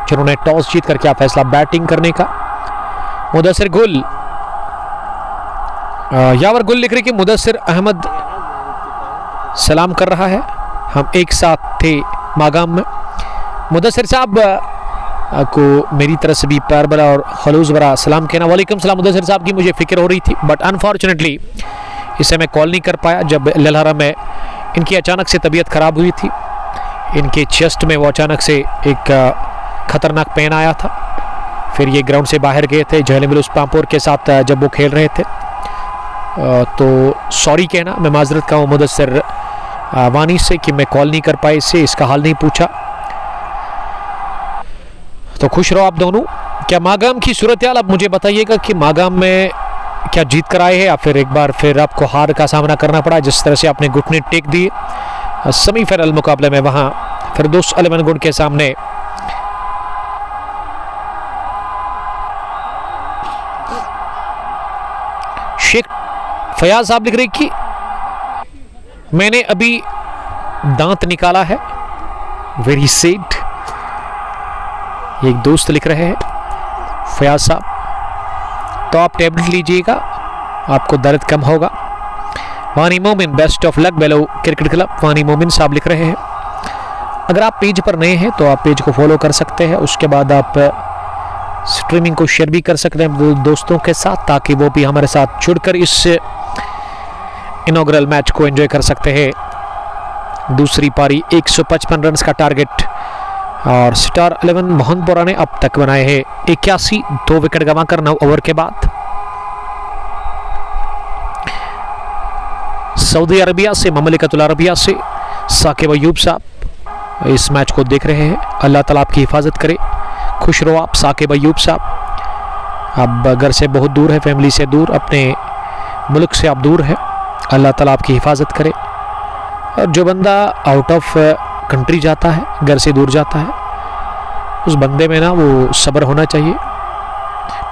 जिन्होंने टॉस जीत कर किया फैसला बैटिंग करने का। मुदस्सिर गुल, यावर गुल लिख रही कि मुदस्सिर अहमद सलाम कर रहा है, हम एक साथ थे मागाम में। मुदस्सिर साहब को मेरी तरफ से भी प्यार भरा और खलूस भरा सलाम कहना। वालेकुम सलाम। मुदस्सिर साहब की मुझे फिक्र हो रही थी बट अनफॉर्चुनेटली इसे मैं कॉल नहीं कर पाया जब ललहरा में इनकी अचानक से तबीयत खराब हुई थी। इनके चेस्ट में वो अचानक से एक खतरनाक पेन आया था, फिर ये ग्राउंड से बाहर गए थे झेलम पामपुर के साथ जब वो खेल रहे थे। तो सॉरी कहना, मैं माजरत का हूँ मुदस्सिर वानी से कि मैं कॉल नहीं कर पाई, इससे इसका हाल नहीं पूछा। तो खुश रहो आप दोनों। क्या मागाम की सूरत हाल अब मुझे बताइएगा कि मागाम में क्या जीत कर आए हैं या फिर एक बार फिर आपको हार का सामना करना पड़ा, जिस तरह से आपने घुटने टेक दिए सेमीफाइनल मुकाबले में वहां फिरदौस 11 गुड के सामने। शेख फयाज साहब लिख रहे कि मैंने अभी दांत निकाला है, वेरी सैड। एक दोस्त लिख रहे हैं फयाज साहब, तो आप टैबलेट लीजिएगा, आपको दर्द कम होगा। Wani Momin best of luck Bello cricket club, Wani Momin साहब लिख रहे हैं। अगर आप पेज पर नए हैं तो आप पेज को फॉलो कर सकते हैं, उसके बाद आप स्ट्रीमिंग को शेयर भी कर सकते हैं दोस्तों के साथ, ताकि वो भी हमारे साथ जुड़कर इस इनॉग्रल मैच को एंजॉय कर सकते हैं। दूसरी पारी 155 रन का टारगेट और स्टार 11 मोहनपुरा ने अब तक बनाए हैं 81, 2 विकेट गंवाकर 9 ओवर के बाद। सऊदी अरबिया से, ममलिकतुल अरबिया से साकिब अयूब साहब इस मैच को देख रहे हैं। अल्लाह ताला आपकी हिफाजत करे, खुश रहो आप साकिब अयूब साहब। अब घर से बहुत दूर है, फैमिली से दूर, अपने मुल्क से आप दूर है, अल्लाह ताला आपकी हिफाजत करे। और जो बंदा आउट ऑफ कंट्री जाता है, घर से दूर जाता है, उस बंदे में ना वो सब्र होना चाहिए,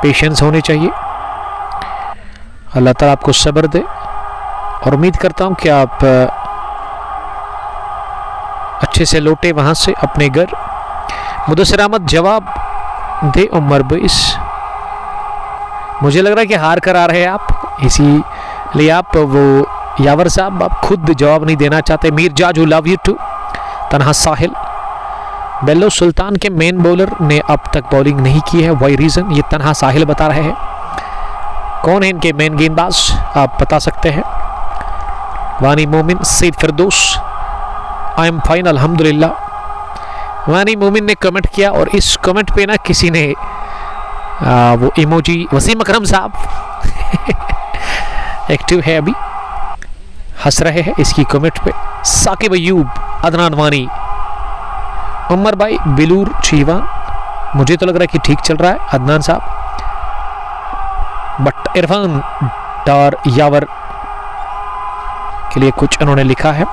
पेशेंस होनी चाहिए। अल्लाह ताला आपको सब्र दे और उम्मीद करता हूँ कि आप अच्छे से लौटे वहाँ से अपने घर। मुदस्सिर अहमद जवाब दे उमर बोइस, मुझे लग रहा है कि हार कर आ रहे हैं आप, इसीलिए आप वो यावर साहब आप खुद जवाब नहीं देना चाहते। Mir Jaju love you too. Tanha Sahil, बेलो सुल्तान के मेन बॉलर ने अब तक बॉलिंग नहीं की है, वही रीजन ये तनहा साहिल बता रहे हैं। कौन है इनके मेन गेंदबाज आप बता सकते हैं। वानी मोमिन, सईद फिरदौस, आई एम फाइन अल्हम्दुलिल्लाह। वानी मोमिन ने कमेंट किया और इस कमेंट पे ना किसी ने वो इमोजी, वसीम अकरम साहब एक्टिव है अभी, हंस रहे हैं इसकी कमेंट पे। साकिब अयूब, अदनान वानी, उमर भाई, बिलूर चीवान, मुझे तो लग रहा है कि ठीक चल रहा है अदनान साहब, बट इरफान डार यावर के लिए कुछ उन्होंने लिखा है।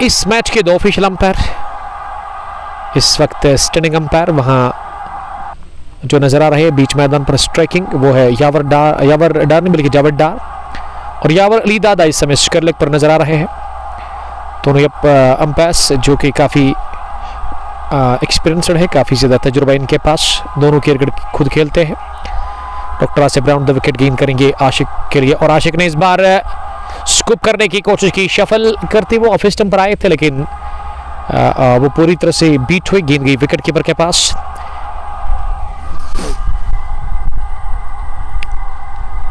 इस मैच के 2 ऑफिशियल अंपायर इस वक्त स्टैंडिंग अंपायर वहां जो नजर आ रहे हैं बीच मैदान पर स्ट्राइकिंग, वो है यावर डार नहीं बल्कि जावेद डार और यावर अली दादा इस समय स्क्वायर लेग पर नजर आ रहे हैं। दोनों अंपायर्स जो कि काफ़ी एक्सपीरियंसड है, काफ़ी ज़्यादा तजुर्बा इनके पास, दोनों क्रिकेट खुद खेलते हैं। Doctor Asif brown the wicket gain करेंगे आशिक के लिए और आशिक ने इस बार स्कूप करने की कोशिश की, शफल करते वो ऑफ स्टंप पर आए थे लेकिन वो पूरी तरह से बीट हुई, गेंद गई विकेट कीपर के पास।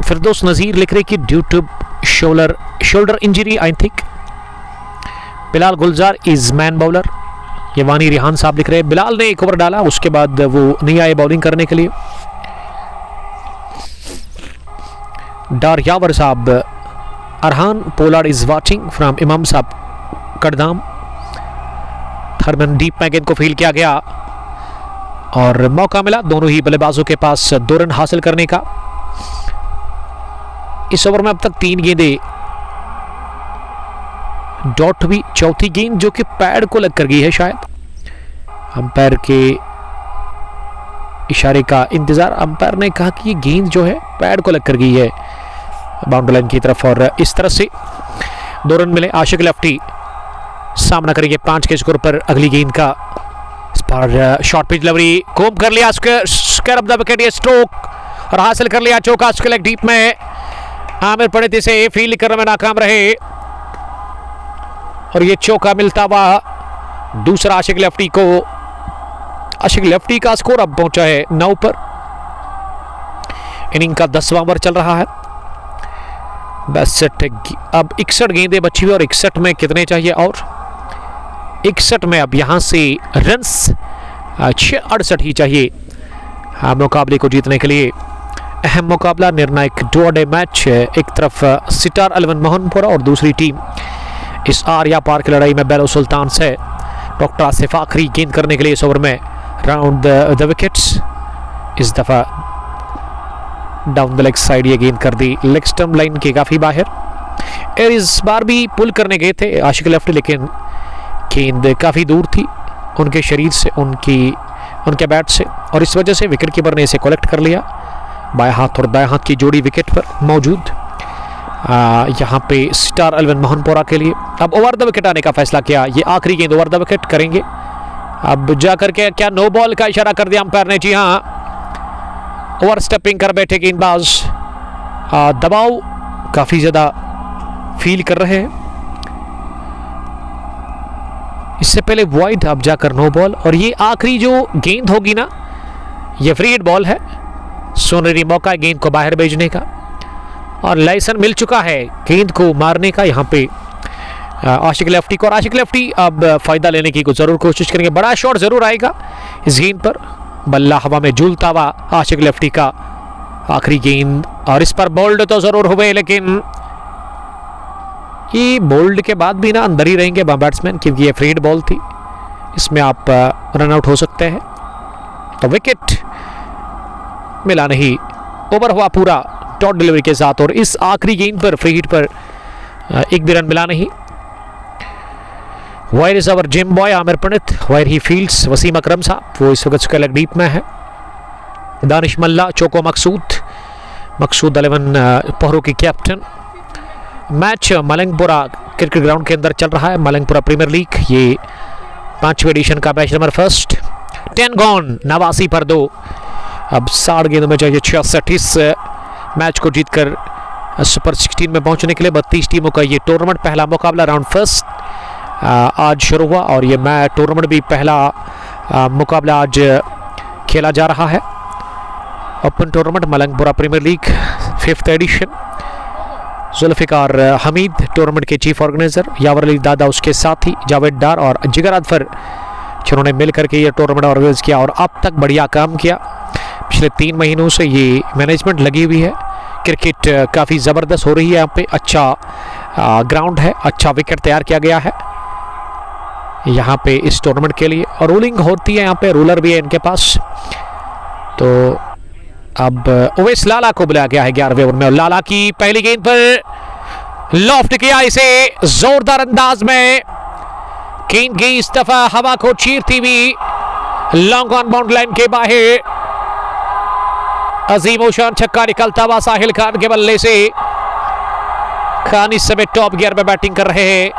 फिरदौस नज़ीर लिख रहे कि due to shoulder injury I think Bilal Gulzar is main bowler, ये वानी रिहान साहब लिख रहे हैं। बिलाल ने एक ओवर डाला, उसके बाद वो नहीं आए बॉलिंग करने के लिए। डार यावर साहब, Arhan Pollard is watching from Imam साहब कड़दाम। थर्मन डीप में गेंद को फील किया गया और मौका मिला दोनों ही बल्लेबाजों के पास 2 रन हासिल करने का। इस ओवर में अब तक 3 गेंदें डॉट हुई। चौथी गेंद जो कि पैड को लग कर गई है, शायद अंपायर के इशारे का इंतजार। अंपायर ने कहा कि ये गेंद जो है पैड को लग कर गई है बाउंड्री लाइन की तरफ, और इस तरह से 2 रन मिले। आशिक लेफ्टी सामना करेंगे 5 के स्कोर पर अगली गेंद का। इस पर शॉर्ट पिच डिलीवरी, कोम कर लिया स्क्वायर ऑफ द विकेट, ये स्ट्रोक और हासिल कर लिया चौका लेग डीप में। आमिर पंडित इसे फील्ड करने में नाकाम रहे और ये चौका मिलता हुआ दूसरा आशिक लेफ्टी को। आशिक लेफ्टी का स्कोर अब पहुंचा है 9 पर। इनिंग का 10वां ओवर चल रहा है। बस अब 61 गेंदें बची हुई और 61 में कितने चाहिए? और 61 में अब यहां से रन्स 68 ही चाहिए मुकाबले को जीतने के लिए। अहम मुकाबला, निर्णायक डू डे मैच। एक तरफ सितार 11 मोहनपुरा और दूसरी टीम इस आर्या पार की लड़ाई में बेलो सुल्तान से। डॉक्टर आसिफ आखिरी गेंद करने के लिए इस ओवर में राउंड द विकेट्स। इस दफा डाउन द लेग साइड ये गेंद कर दी, लेग स्टंप लाइन के काफी बाहर। और इस बार भी पुल करने गए थे आशिक लेफ्टी, लेकिन गेंद काफी दूर थी उनके शरीर से, उनके बैट से, और इस वजह से विकेट कीपर ने इसे कलेक्ट कर लिया। बाएं हाथ और दाएं हाथ की जोड़ी विकेट पर मौजूद यहाँ पे स्टार 11 मोहनपुरा के लिए। अब ओवर द विकेट आने का फैसला किया, ये आखिरी गेंद ओवर द विकेट करेंगे। अब जाकर के क्या नो बॉल का इशारा कर दिया अंपायर ने? जी हाँ, ओवर स्टेपिंग कर बैठे गेंदबाज, दबाव काफी ज्यादा फील कर रहे हैं। इससे पहले वाइड, अब जाकर नो बॉल, और ये आखिरी जो गेंद होगी ना, ये फ्री हिट बॉल है। सोनेरी मौका है गेंद को बाहर भेजने का और लाइसेंस मिल चुका है गेंद को मारने का यहाँ पे आशिक लेफ्टी को। और आशिक लेफ्टी अब फायदा लेने की जरूर कोशिश करेंगे। बड़ा शॉट जरूर आएगा इस गेंद पर, बल्ला हवा में झूलता हुआ आशिक लेफ्टी का आखिरी गेंद। और इस पर बोल्ड तो जरूर हुए, लेकिन ये बोल्ड के बाद भी ना अंदर ही रहेंगे बैट्समैन, क्योंकि ये फ्री हिट बॉल थी, इसमें आप रन आउट हो सकते हैं। तो विकेट मिला नहीं, ओवर हुआ पूरा डॉट डिलीवरी के साथ, और इस आखिरी गेंद पर फ्री हिट पर एक भी रन मिला नहीं। Where is our gym boy Aamir Pandit, where he fields Wasim Akram sahab, वो इस वक्त उसका लेग डीप में है। दानिश मल्ला, चोको मकसूद 11 पहरों की कैप्टन। मैच मलंगपुरा क्रिकेट ग्राउंड के अंदर चल रहा है, मलंगपुरा प्रीमियर लीग, ये 5वीं एडिशन का मैच नंबर फर्स्ट। 10 गॉन, 89 पर 2। अब 60 गेंदों में चाहिए 66 इस मैच को जीतकर सुपर 16 में पहुंचने के लिए। 32 टीमों का ये टूर्नामेंट, पहला मुकाबला राउंड फर्स्ट आज शुरू हुआ, और ये मैच टूर्नामेंट भी पहला मुकाबला आज खेला जा रहा है। Open tournament Malangpura premier league 5th edition. Zulfikar Hameed tournament के चीफ ऑर्गेनाइजर, यावर अली दादा उसके साथी जावेद डार और जिगर अदफर, जिन्होंने मिलकर के ये टूर्नामेंट ऑर्गेनाइज किया और अब तक बढ़िया काम किया। पिछले 3 महीनों से ये मैनेजमेंट लगी हुई है। क्रिकेट काफ़ी ज़बरदस्त हो रही है यहाँ पे, अच्छा ग्राउंड है, अच्छा विकेट तैयार किया गया है यहाँ पे इस टूर्नामेंट के लिए, और रूलिंग होती है यहाँ पे, रूलर भी है इनके पास। तो अब ओवैस लाला को बुलाया गया है 11वें ओवर में, और लाला की पहली गेंद पर लॉफ्ट किया इसे जोरदार अंदाज में। गेंद गई इस दफा हवा को चीरती हुई लॉन्ग ऑन बाउंड्री लाइन के बाहर। अजीम शान छक्का निकलता हुआ साहिल खान के बल्ले से। खान इस समय टॉप गियर में बैटिंग कर रहे हैं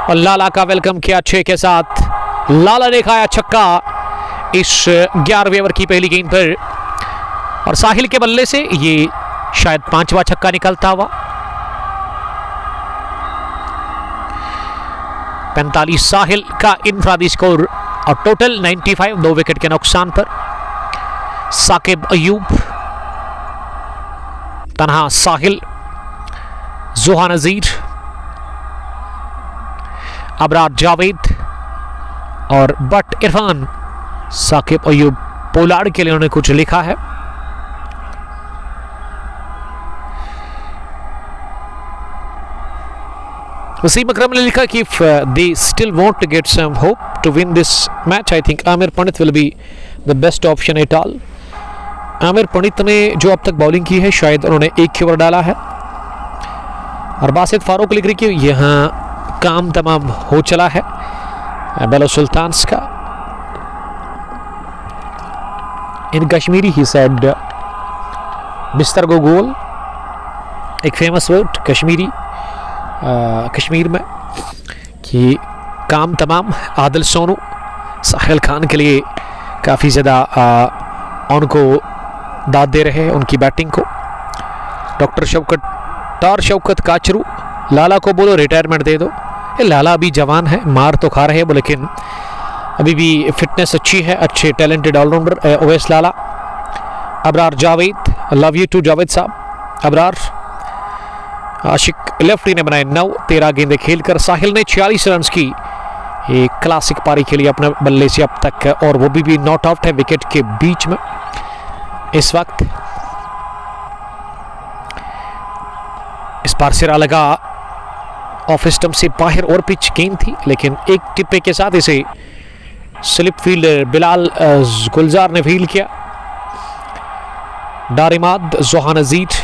और लाला का वेलकम किया 6 के साथ। लाला ने खाया छक्का इस 11वें ओवर की पहली गेंद पर, और साहिल के बल्ले से ये शायद 5वां छक्का निकलता हुआ। 45 साहिल का इनफरादी स्कोर और टोटल 95, 2 विकेट के नुकसान पर। साकिब अयूब, तन्हा साहिल, जुहा नजीर, अबरार जावेद और बट इरफान। साकिब अयूब पोलार्ड के लिए उन्होंने कुछ लिखा है। वसीम अकरम ने लिखा कि if they still want to get some hope to win this match, I think Aamir Pandit will be the best option at all। Aamir पंडित ने जो अब तक बॉलिंग की है शायद उन्होंने एक ही ओवर डाला है। और बासित फारूक लिख रही कि यहाँ काम तमाम हो चला है बेलो सुल्तान्स का। इन कश्मीरी ही सेड बिस्तर गो गोल, एक फेमस वर्ड कश्मीरी कश्मीर में कि काम तमाम। आदिल सोनू साहिल खान के लिए काफ़ी ज़्यादा उनको दाद दे रहे हैं उनकी बैटिंग को। डॉक्टर शौकत काचरू, लाला को बोलो रिटायरमेंट दे दो। ये लाला अभी जवान है, मार तो खा रहे हैं लेकिन अभी भी फिटनेस अच्छी है, अच्छे talented allrounder Owais Lala. Abrar Javed, love you too Javed साहब। अबरार आशिक लेफ्टी ने बनाए 9, 13 गेंदें खेलकर। साहिल ने 46 रन की एक क्लासिक पारी खेली अपने बल्ले से अब तक, और वो भी नॉट आउट है विकेट के बीच में इस वक्त। इस बार सिरा लगा ऑफ स्टंप से बाहर और पिच गेंद थी, लेकिन एक टिप्पे के साथ इसे स्लिप फील्डर बिलाल गुलजार ने फील्ड किया। डारिमाद, जोहान अजीज,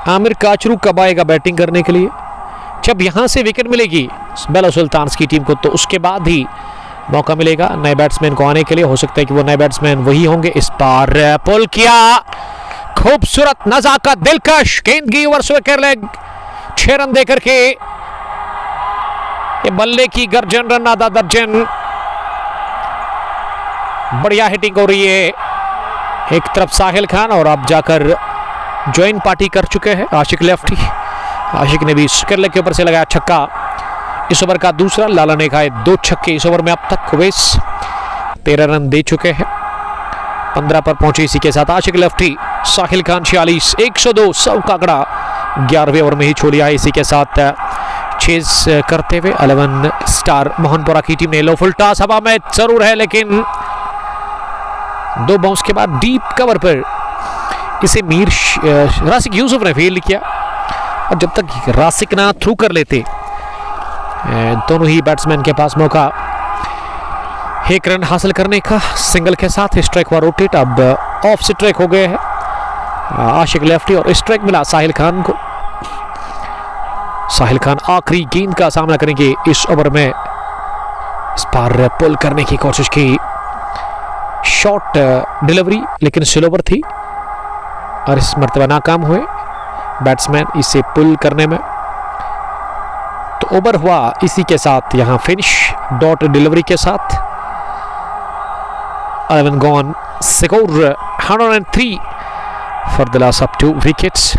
आमिर काचरू कब आएगा बैटिंग करने के लिए? जब यहां से विकेट मिलेगी बेलो सुल्तान्स की टीम को तो उसके बाद ही मौका मिलेगा नए बैट्समैन को आने के लिए। हो सकता है कि वो नए बैट्समैन वही होंगे। इस बार पुल किया, खूबसूरत नजाकत, दिलकश गेंद की ओवर स्विकर लेग, 6 रन देकर के ये बल्ले की गर्जन, रन आधा दर्जन। बढ़िया हिटिंग हो रही है। एक तरफ साहिल खान और अब जाकर ज्वाइन पार्टी कर चुके हैं आशिक लेफ्टी। आशिक ने भी स्क्वायर लेग के ऊपर से लगाया छक्का। इस ओवर का दूसरा। लाला ने खाए 2 छक्के इस ओवर में अब तक। ओवैस 13 रन दे चुके हैं, 15 पर पहुंचे इसी के साथ आशिक लेफ्टी। साहिल खान 46, 102 100 का आंकड़ा 11वें ओवर में ही छोड़ लिया है। इसी के साथ चेज करते हुए 11 स्टार मोहनपुरा की टीम ने लो फुल टॉस हवा में जरूर है, लेकिन 2 बाउंस के बाद डीप कवर पर इसे मीर रासिक यूसुफ ने फील्ड किया। और जब तक रासिक ना थ्रू कर लेते दोनों ही बैट्समैन के पास मौका 1 रन हासिल करने का सिंगल के साथ। स्ट्राइक हुआ रोटेट, अब ऑफ स्ट्राइक हो गए हैं आशिक लेफ्टी और स्ट्राइक मिला साहिल खान को। साहिल खान आखिरी गेंद का सामना करेंगे इस ओवर में। इस बार पुल करने की कोशिश की, शॉर्ट डिलीवरी लेकिन स्लोवर थी और इस मर्तबा नाकाम हुए बैट्समैन इसे पुल करने में। तो ओवर हुआ इसी के साथ यहां फिनिश डॉट डिलीवरी के साथ। 11 gone, score 103 for the loss of 2 wickets.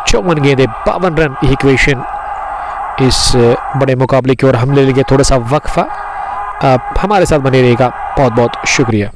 54 गेंदे 52 रन इक्वेशन इस बड़े मुकाबले की ओर हम ले लेंगे थोड़ा सा वक्फा। आप हमारे साथ बने रहिएगा। बहुत बहुत शुक्रिया।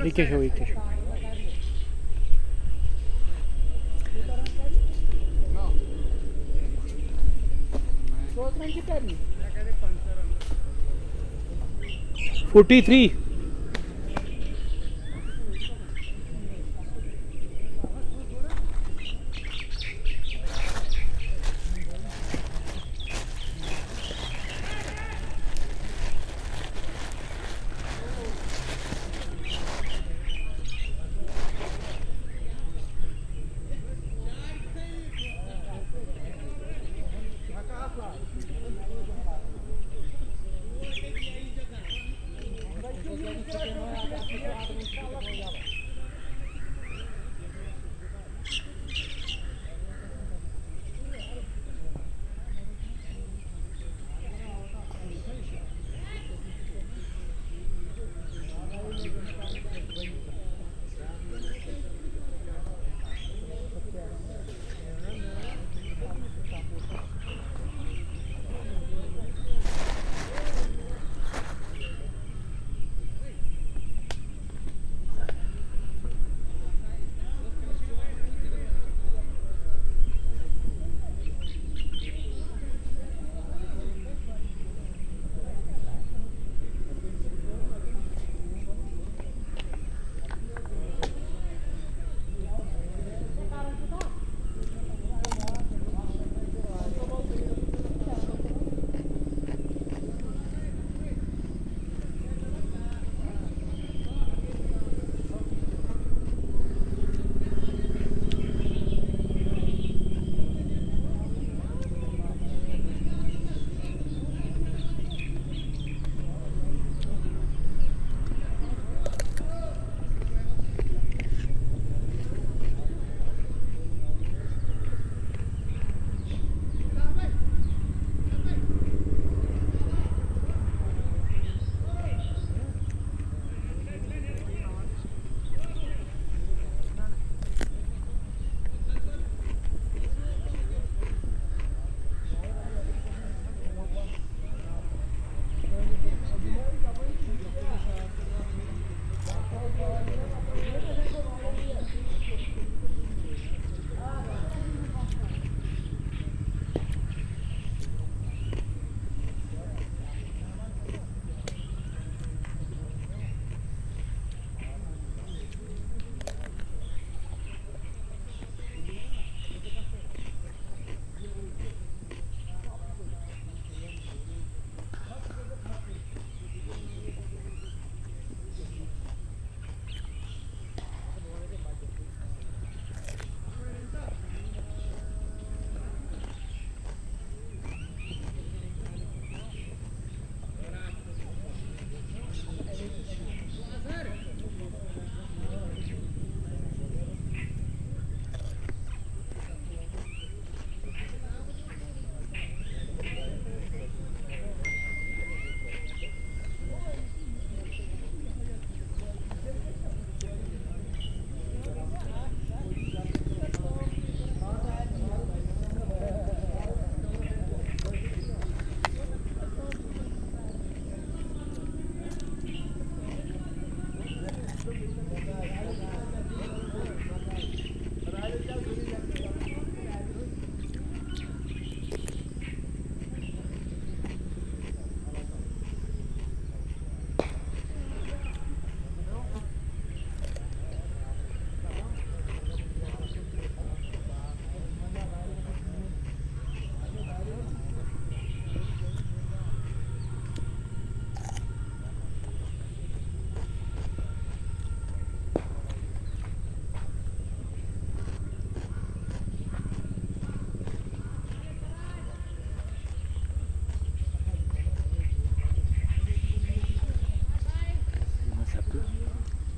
विकेश हो विकेश हो फोर्टी थ्री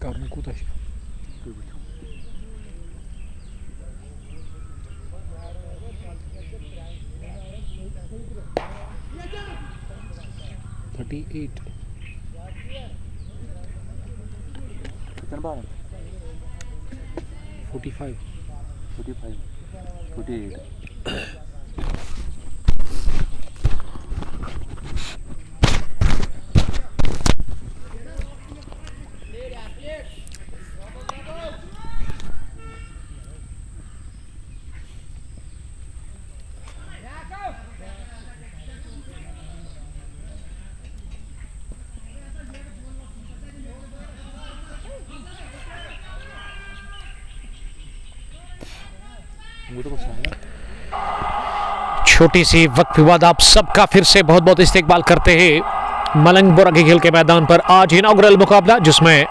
Karnı taşı. 38. कितना बार 45. 45 48 वो तो कुछ है। छोटी सी वक्त विवाद आप सबका फिर से बहुत बहुत इस्तेकबाल करते हैं मलंगपुरा के खेल के मैदान पर। आज इनॉग्रल मुकाबला जिसमें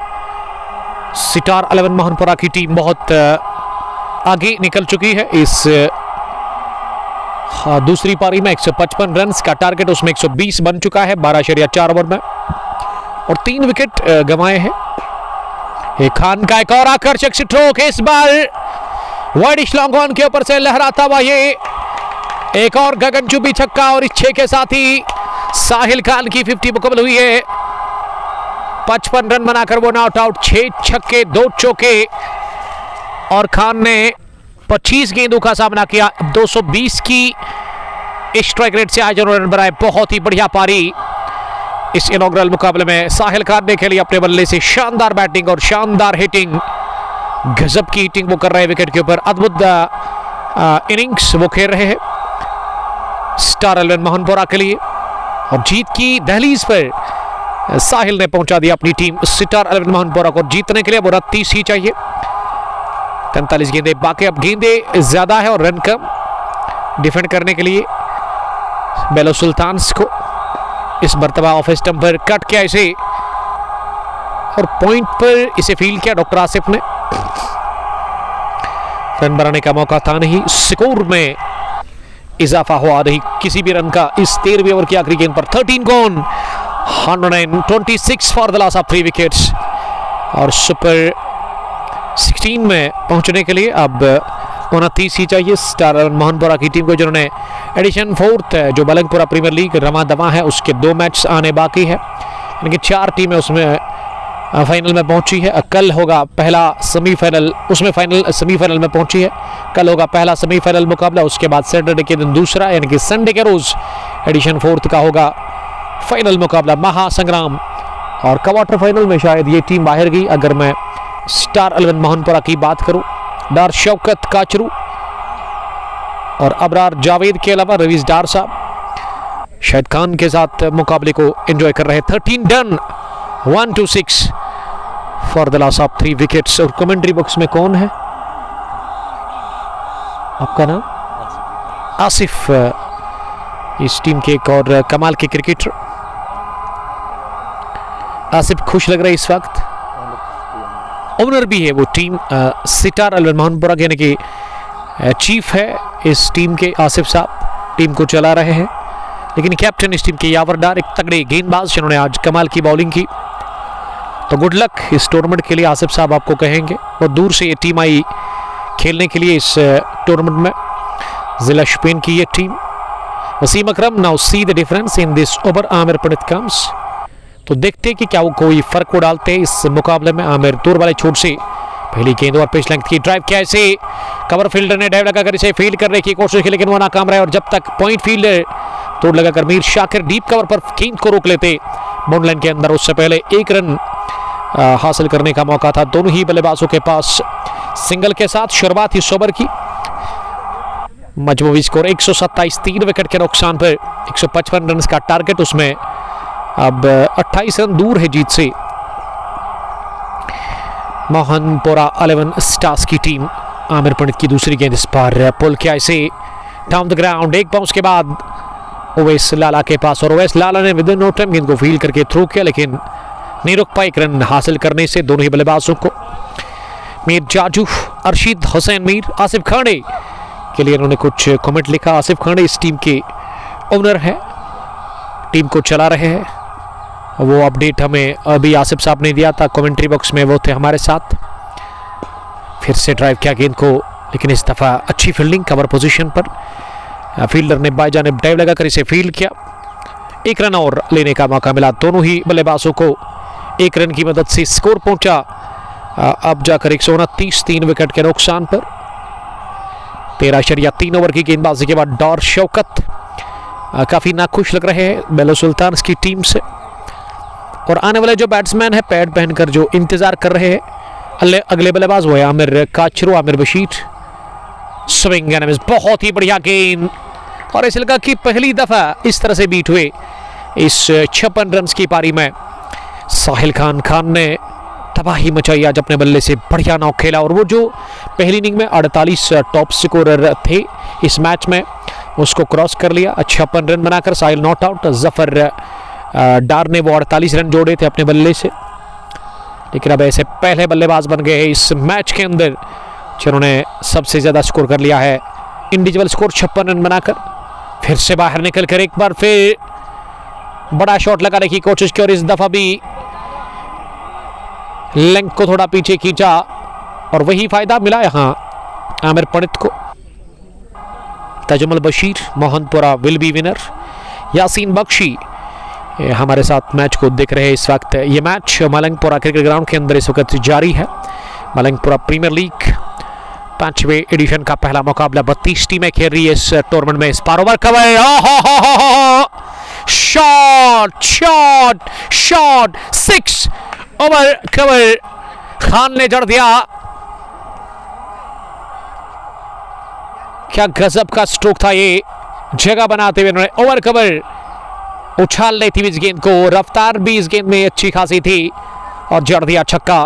सितार 11 मोहनपुरा की टीम बहुत आगे निकल चुकी है। इस दूसरी पारी में 155 रन का टारगेट, उसमें 120 बन चुका है 12.4 ओवर में और 3 विकेट गंवाए हैं। खान का एक और आकर्षक स्ट्रोक, इस बार वाइडिश लॉन्ग ऑन के ऊपर से लहराता हुआ ये एक और गगनचुंबी छक्का और इस 6 के साथ ही साहिल खान की 50 मुकम्मल हुई है। 55 रन बनाकर वो नॉट आउट, 6 छक्के 2 चौके और खान ने 25 गेंदों का सामना किया। 220 की स्ट्राइक रेट से आज रन बनाए। बहुत ही बढ़िया पारी इस इनॉग्रल मुकाबले में साहिल खान ने खेली अपने बल्ले से। शानदार बैटिंग और शानदार हिटिंग, गजब की हिटिंग वो कर रहे हैं विकेट के ऊपर। अद्भुत इनिंग्स वो खेल रहे हैं स्टार 11 मोहनपुरा के लिए और जीत की दहलीज पर साहिल ने पहुंचा दिया अपनी टीम स्टार 11 मोहनपुरा को। जीतने के लिए वो 30 ही चाहिए। 43 गेंदे बाकी, अब गेंदे ज्यादा है और रन कम। डिफेंड करने के लिए बेलो सुल्तान्स को इस मर्तबा ऑफ स्टंप पर कट किया इसे और पॉइंट पर इसे फील्ड किया डॉक्टर आसिफ ने। रन बनाने का मौका था नहीं, स्कोर में इजाफा हुआ नहीं किसी भी रन का इस 13वें ओवर की आखिरी गेंद पर। 13 gone, 126 for the loss of 3 wickets और सुपर 16 में पहुंचने के लिए अब 29 ही चाहिए स्टार 11 मोहनपुरा की टीम को, जिन्होंने एडिशन 4th जो मलंगपुरा प्रीमियर लीग रमा दवा है उसके 2 मैच आने बाकी है। इनकी 4 टीमें उसमें फाइनल में पहुंची है। कल होगा पहला सेमीफाइनल, उसमें फाइनल सेमीफाइनल में पहुंची है। कल होगा पहला सेमीफाइनल मुकाबला, उसके बाद सैटरडे के दिन दूसरा, यानी कि संडे के रोज एडिशन 4th का होगा फाइनल मुकाबला महासंग्राम। और क्वार्टर फाइनल में शायद ये टीम बाहर गई अगर मैं स्टार 11 मोहनपुरा की बात करूं। डार शौकत काचरू और अबरार जावेद के अलावा रवीज डार साहब शाहिद खान के साथ मुकाबले को एंजॉय कर रहे हैं। 13 done, 126 for the loss of 3 wickets. और कमेंट्री बॉक्स में कौन है आपका नाम? आसिफ, इस टीम के एक और कमाल के क्रिकेटर। आसिफ खुश लग रहा है इस वक्त। ओनर भी है वो टीम सितार 11 मोहनपुरा के, यानी कि चीफ है इस टीम के आसिफ साहब, टीम को चला रहे हैं। लेकिन कैप्टन इस टीम के यावर डार एक तगड़े गेंदबाज जिन्होंने आज कमाल की बॉलिंग की। तो गुड लक इस टूर्नामेंट के लिए आसिफ साहब आपको कहेंगे। बहुत दूर से ये टीम आई खेलने के लिए इस टूर्नामेंट में, जिला शुपियन की ये टीम। Wasim Akram, now see the difference in this over Aamir Pandit comes. तो देखते कि क्या वो कोई फर्क को डालते हैं इस मुकाबले में। आमिर दूर वाले छोर से पहली गेंद और पिच लेंथ की ड्राइव किया, इसे कवर फील्डर ने ड्राइव लगाकर इसे फील्ड करने की कोशिश की लेकिन वो नाकाम रहा। और जब तक पॉइंट फील्डर तोड़ लगाकर मीर शाकिर डीप कवर पर गेंद को रोक लेते बाउंड लाइन के अंदर, उससे पहले 1 रन हासिल करने का मौका था दोनों ही बल्लेबाजों के पास। सिंगल के साथ शुरुआत इस ओवर की। मजमूई स्कोर 127, 3 विकेट के नुकसान पर 155 रन का टारगेट, उसमें अब 28 रन दूर है जीत से मोहनपुरा 11 स्टार्स की टीम। आमिर पंडित की दूसरी गेंद इस पर पुल किया, इसे डाउन द ग्राउंड। एक बाउंस के बाद ओवैस लाला के पास और ओवैस लाला ने विद इन नो टाइम गेंद को फील्ड करके थ्रो किया लेकिन नहीं रुक पाए 1 रन हासिल करने से दोनों ही बल्लेबाजों को। मीर जाजू, अरशीद हुसैन मीर, आसिफ खांडे के लिए उन्होंने कुछ कमेंट लिखा। आसिफ खांडे इस टीम के ओनर है, टीम को चला रहे हैं। वो अपडेट हमें अभी आसिफ साहब ने दिया था, कमेंट्री बॉक्स में वो थे हमारे साथ। फिर से ड्राइव किया गेंद को लेकिन इस दफ़ा अच्छी फील्डिंग कवर पोजीशन पर। फील्डर ने बाईजानिब ड्राइव लगाकर इसे फील्ड किया। 1 रन और लेने का मौका मिला दोनों ही बल्लेबाजों को। 1 रन की मदद से स्कोर पहुंचा अब जाकर 129, 3 विकेट के नुकसान पर। 13.3 ओवर की गेंदबाजी के बाद डार शौकत काफ़ी नाखुश लग रहे हैं बेलो सुल्तान्स की टीम से। और आने वाले जो बैट्समैन है पैड पहनकर जो इंतजार कर रहे हैं अगले बल्लेबाज वो है Aamir Kachru, Aamir Bashir. Swing and miss, बहुत ही बढ़िया गेंद और इस लगा की पहली दफा इस तरह से बीट हुए इस 56 रन की पारी में। साहिल खान ने तबाही मचाई आज अपने बल्ले से, बढ़िया नॉक खेला। और वो जो पहली इनिंग में 48 टॉप स्कोरर थे इस मैच में, उसको क्रॉस कर लिया 56 रन बनाकर। साहिल नॉट आउट। जफर डार ने वो 48 रन जोड़े थे अपने बल्ले से, लेकिन अब ऐसे पहले बल्लेबाज बन गए हैं इस मैच के अंदर जिन्होंने सबसे ज़्यादा स्कोर कर लिया है। इंडिविजुअल स्कोर 56 रन बनाकर फिर से बाहर निकल कर एक बार फिर बड़ा शॉट लगाने की कोशिश की और इस दफा भी लेंथ को थोड़ा पीछे खींचा और वही फायदा मिला यहां आमिर पंडित को। Tajamul Bashir Mohanpura will be winner. Yaseen Bakshi हमारे साथ मैच को देख रहे हैं इस वक्त। ये मैच मलंगपुरा क्रिकेट ग्राउंड के अंदर इस वक्त जारी है। मलंगपुरा प्रीमियर लीग 5वें एडिशन का पहला मुकाबला 32 टीमें खेल रही है इस टूर्नामेंट में। इस पार over cover, shot shot shot, 6 over cover Khan ने जड़ दिया। क्या गजब का स्ट्रोक था ये, जगह बनाते हुए उन्होंने ओवर कवर उछाल ली थी इस गेंद को। रफ्तार भी इस गेंद में अच्छी खासी थी और जड़ दिया छक्का।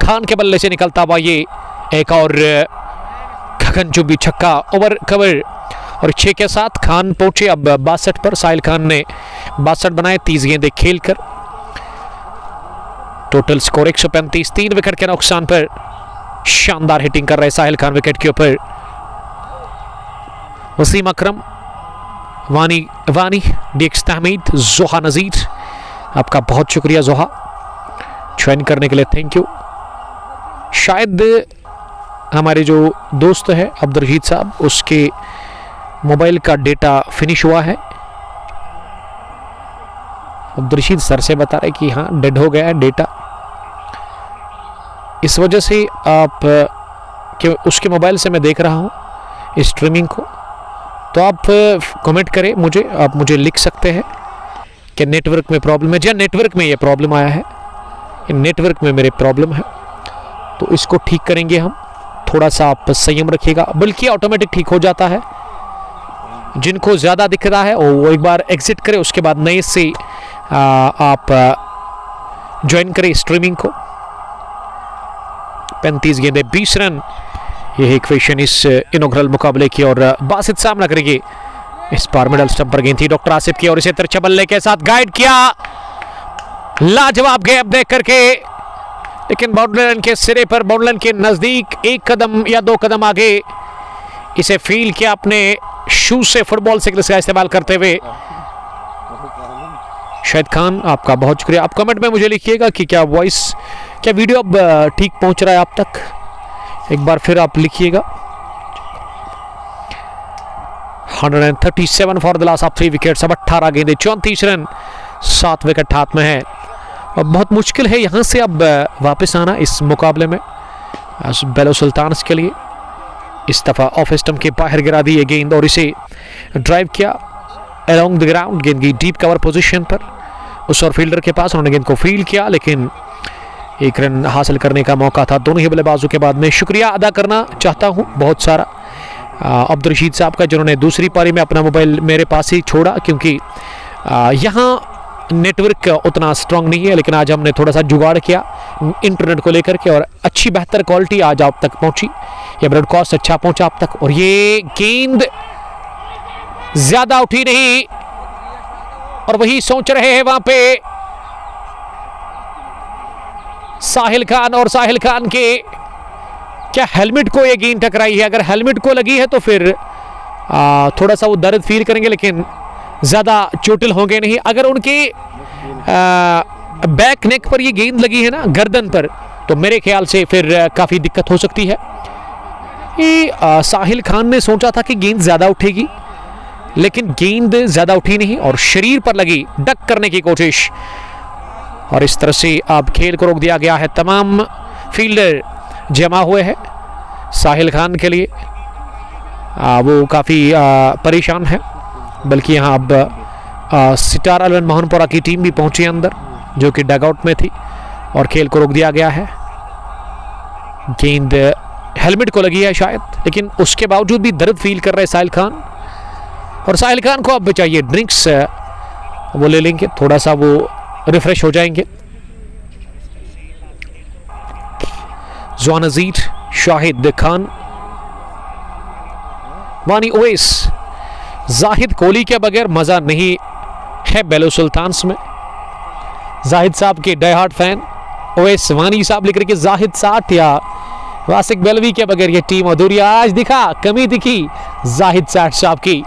खान के बल्ले से निकलता हुआ ये एक और गगनचुंबी छक्का, ओवर कवर। और 6 के साथ खान पहुंचे अब 62 पर। साहिल खान ने 62 बनाए 30 गेंदें खेलकर। टोटल स्कोर 135, 3 विकेट के नुकसान पर शानदार हिटिंग कर रहे साहिल खान विकेट के ऊपर। वसीम अकरम, वानी डिक्स तहमीद, जोहा नज़ीर, आपका बहुत शुक्रिया जोहा ज्वाइन करने के लिए, थैंक यू। शायद हमारे जो दोस्त है अब्दुल साहब, उसके मोबाइल का डेटा फिनिश हुआ है। अब्दुल सर से बता रहे कि हाँ डेड हो गया है डेटा, इस वजह से आप कि उसके मोबाइल से मैं देख रहा हूँ स्ट्रीमिंग को। तो आप कमेंट करें मुझे, आप मुझे लिख सकते हैं कि नेटवर्क में प्रॉब्लम है। जी नेटवर्क में ये प्रॉब्लम आया है, नेटवर्क में मेरे प्रॉब्लम है, तो इसको ठीक करेंगे हम। थोड़ा सा आप संयम रखिएगा, बल्कि ऑटोमेटिक ठीक हो जाता है। जिनको ज़्यादा दिख रहा है वो एक बार एग्जिट करें, उसके बाद नए से आप ज्वाइन करें स्ट्रीमिंग को। 35 गेंदें 20 रन, यह इक्वेशन इस इनॉग्रल मुकाबले की। और बासित सामना करेंगे इस पार मिडल स्टंप पर गेंद थी डॉक्टर आसिफ की और इसे तिरछा बल्ले के साथ गाइड किया। लाजवाब गेंद देख करके, लेकिन बाउंड्री लाइन के सिरे पर, बाउंड्री लाइन के नजदीक 1 कदम या 2 कदम आगे इसे फील किया अपने शूज से, फुटबॉल सिग्नल्स का इस्तेमाल करते हुए। शाहिद खान आपका बहुत शुक्रिया। आप कमेंट में मुझे लिखिएगा कि क्या वॉइस, क्या वीडियो अब ठीक पहुंच रहा है आप तक, एक बार फिर आप लिखिएगा। 137 for the loss of 3 wickets. अब 18 गेंदें 34 रन, 7 विकेट हाथ में है। और बहुत मुश्किल है यहाँ से अब वापस आना इस मुकाबले में बेलो सुल्तान्स के लिए। इस दफ़ा ऑफ स्टंप के बाहर गिरा दी ये गेंद और इसे ड्राइव किया अलोंग द ग्राउंड। गेंद की डीप कवर पोजीशन पर उस और फील्डर के पास, उन्होंने गेंद को फील्ड किया, लेकिन 1 रन हासिल करने का मौका था दोनों ही बल्लेबाजों के बाद। मैं शुक्रिया अदा करना चाहता हूँ बहुत सारा अब्दुल रशीद साहब का, जिन्होंने दूसरी पारी में अपना मोबाइल मेरे पास ही छोड़ा, क्योंकि यहाँ नेटवर्क उतना स्ट्रांग नहीं है। लेकिन आज हमने थोड़ा सा जुगाड़ किया इंटरनेट को लेकर के और अच्छी बेहतर क्वालिटी आज आप तक पहुंची, ये ब्रॉडकास्ट अच्छा पहुंचा आप तक। और ये गेंद ज्यादा उठी नहीं और वही सोच रहे हैं वहां पे साहिल खान, और साहिल खान के क्या हेलमेट को ये गेंद टकराई है। अगर हेलमेट को लगी है तो फिर थोड़ा सा वो दर्द फील करेंगे, लेकिन ज़्यादा चोटिल होंगे नहीं। अगर उनके बैक नेक पर ये गेंद लगी है ना, गर्दन पर, तो मेरे ख्याल से फिर काफ़ी दिक्कत हो सकती है। ये साहिल खान ने सोचा था कि गेंद ज़्यादा उठेगी, लेकिन गेंद ज़्यादा उठी नहीं और शरीर पर लगी, डक करने की कोशिश, और इस तरह से अब खेल को रोक दिया गया है। तमाम फील्डर जमा हुए हैं साहिल खान के लिए, वो काफ़ी परेशान है। बल्कि यहाँ अब सितारा इलेवन मोहनपुरा की टीम भी पहुंची अंदर, जो कि डगआउट में थी, और खेल को रोक दिया गया है। गेंद हेलमेट को लगी है शायद, लेकिन उसके बावजूद भी दर्द फील कर रहे साहिल खान, और साहिल खान को अब चाहिए ड्रिंक्स, वो ले लेंगे, थोड़ा सा वो रिफ्रेश हो जाएंगे। जुआ नजीर, शाहिद खान, वानी ओवैस। जाहिद कोहली के बगैर मजा नहीं है बेलुसुल्तान्स में। जाहिद साहब के डाई हार्ट फैन ओवैस वानी साहब लिख रहे कि जाहिद 60 या वासिक बेलवी के बगैर ये टीम अधूरी। आज दिखा कमी दिखी जाहिद साहब की।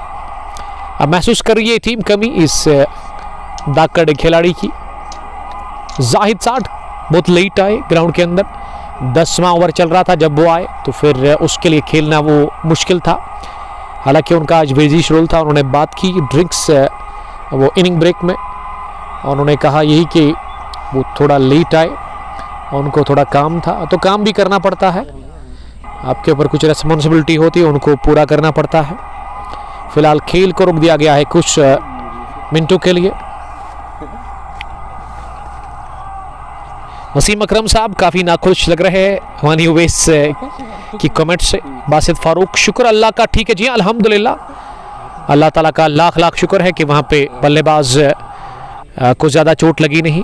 अब महसूस कर रही है टीम कमी इस दाकड़ खिलाड़ी की। जाहिद 60 बहुत लेट आए ग्राउंड के अंदर, 10वां ओवर चल रहा था जब वो आए, तो फिर उसके लिए खेलना वो मुश्किल था। हालांकि उनका आज बिजी शेड्यूल था। उन्होंने बात की ड्रिंक्स वो इनिंग ब्रेक में, और उन्होंने कहा यही कि वो थोड़ा लेट आए और उनको थोड़ा काम था। तो काम भी करना पड़ता है, आपके ऊपर कुछ रिस्पॉन्सिबिलिटी होती है, उनको पूरा करना पड़ता है। फिलहाल खेल को रोक दिया गया है कुछ मिनटों के लिए। वसीम अकरम साहब काफ़ी नाखुश लग रहे हैं वानी ओवैस की कमेंट से। बासित फारूक, शुक्र अल्लाह का, ठीक है जी अल्हम्दुलिल्लाह, अल्लाह ताला का लाख लाख शुक्र है कि वहाँ पे बल्लेबाज को ज़्यादा चोट लगी नहीं।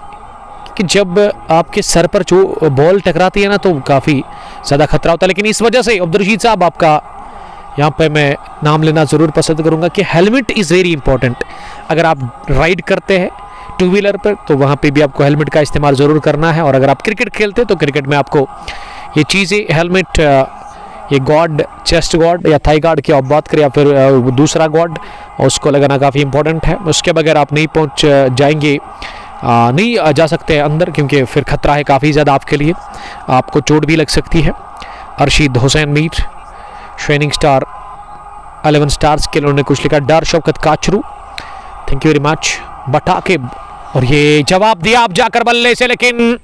कि जब आपके सर पर जो बॉल टकराती है ना तो काफ़ी ज़्यादा खतरा होता है। लेकिन इस वजह से अब्दुल साहब आपका यहाँ पे मैं नाम लेना ज़रूर पसंद करूँगा कि हेलमेट इज़ वेरी इंपॉर्टेंट। अगर आप राइड करते हैं टू व्हीलर पर तो वहाँ पे भी आपको हेलमेट का इस्तेमाल ज़रूर करना है। और अगर आप क्रिकेट खेलते हैं तो क्रिकेट में आपको ये चीज़ें हेलमेट, ये गार्ड, चेस्ट गार्ड या थाई गार्ड की आप बात करें या फिर दूसरा गार्ड, उसको लगाना काफ़ी इंपॉर्टेंट है। उसके बगैर आप नहीं पहुँच जाएंगे, नहीं जा सकते अंदर, क्योंकि फिर खतरा है काफ़ी ज़्यादा आपके लिए, आपको चोट भी लग सकती है। Arshid Hussain Mir, shining star 11 stars के लिए उन्होंने कुछ लिखा। Dar Shaukat Kachroo, thank you very much. बटाकिब, और ये जवाब दिया आप जाकर बल्ले से, लेकिन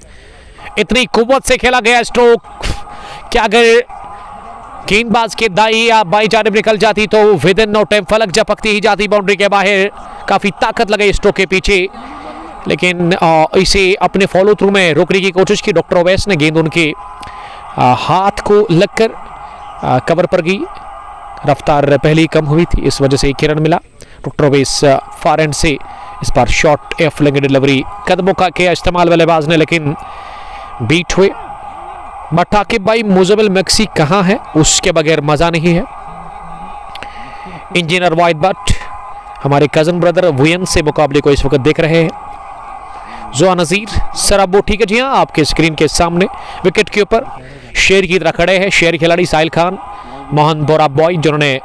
इतनी कुव्वत से खेला गया स्ट्रोक, क्या अगर गेंदबाज के दाई या बाई जानिब निकल जाती तो विद इन नो टाइम फलक झपकती ही जाती बाउंड्री के बाहर। काफ़ी ताकत लगे स्ट्रोक के पीछे, लेकिन इसे अपने फॉलो थ्रू में रोकने की कोशिश की डॉक्टर ओवैस ने। गेंद उनके हाथ को लगकर कवर पर गई, रफ्तार पहले कम हुई थी, इस वजह से एक रन मिला। डॉक्टर ओवैस फार एंड से इस बार शॉर्ट एफ लेंगे डिलीवरी, कदमों का किया इस्तेमाल बल्लेबाज ने, लेकिन बीट हुए। बटाकिब भाई मुजमिल मैक्सी कहाँ है, उसके बगैर मज़ा नहीं है। इंजीनियर वाहिद भट्ट हमारे कज़न ब्रदर वुयन से मुकाबले को इस वक्त देख रहे हैं। जुआ नज़ीर, सर अब वो ठीक है जी हाँ, आपके स्क्रीन के सामने विकेट के ऊपर शेर की तरह खड़े हैं। शेर खिलाड़ी साहिल खान, मोहन बोरा बॉय, जिन्होंने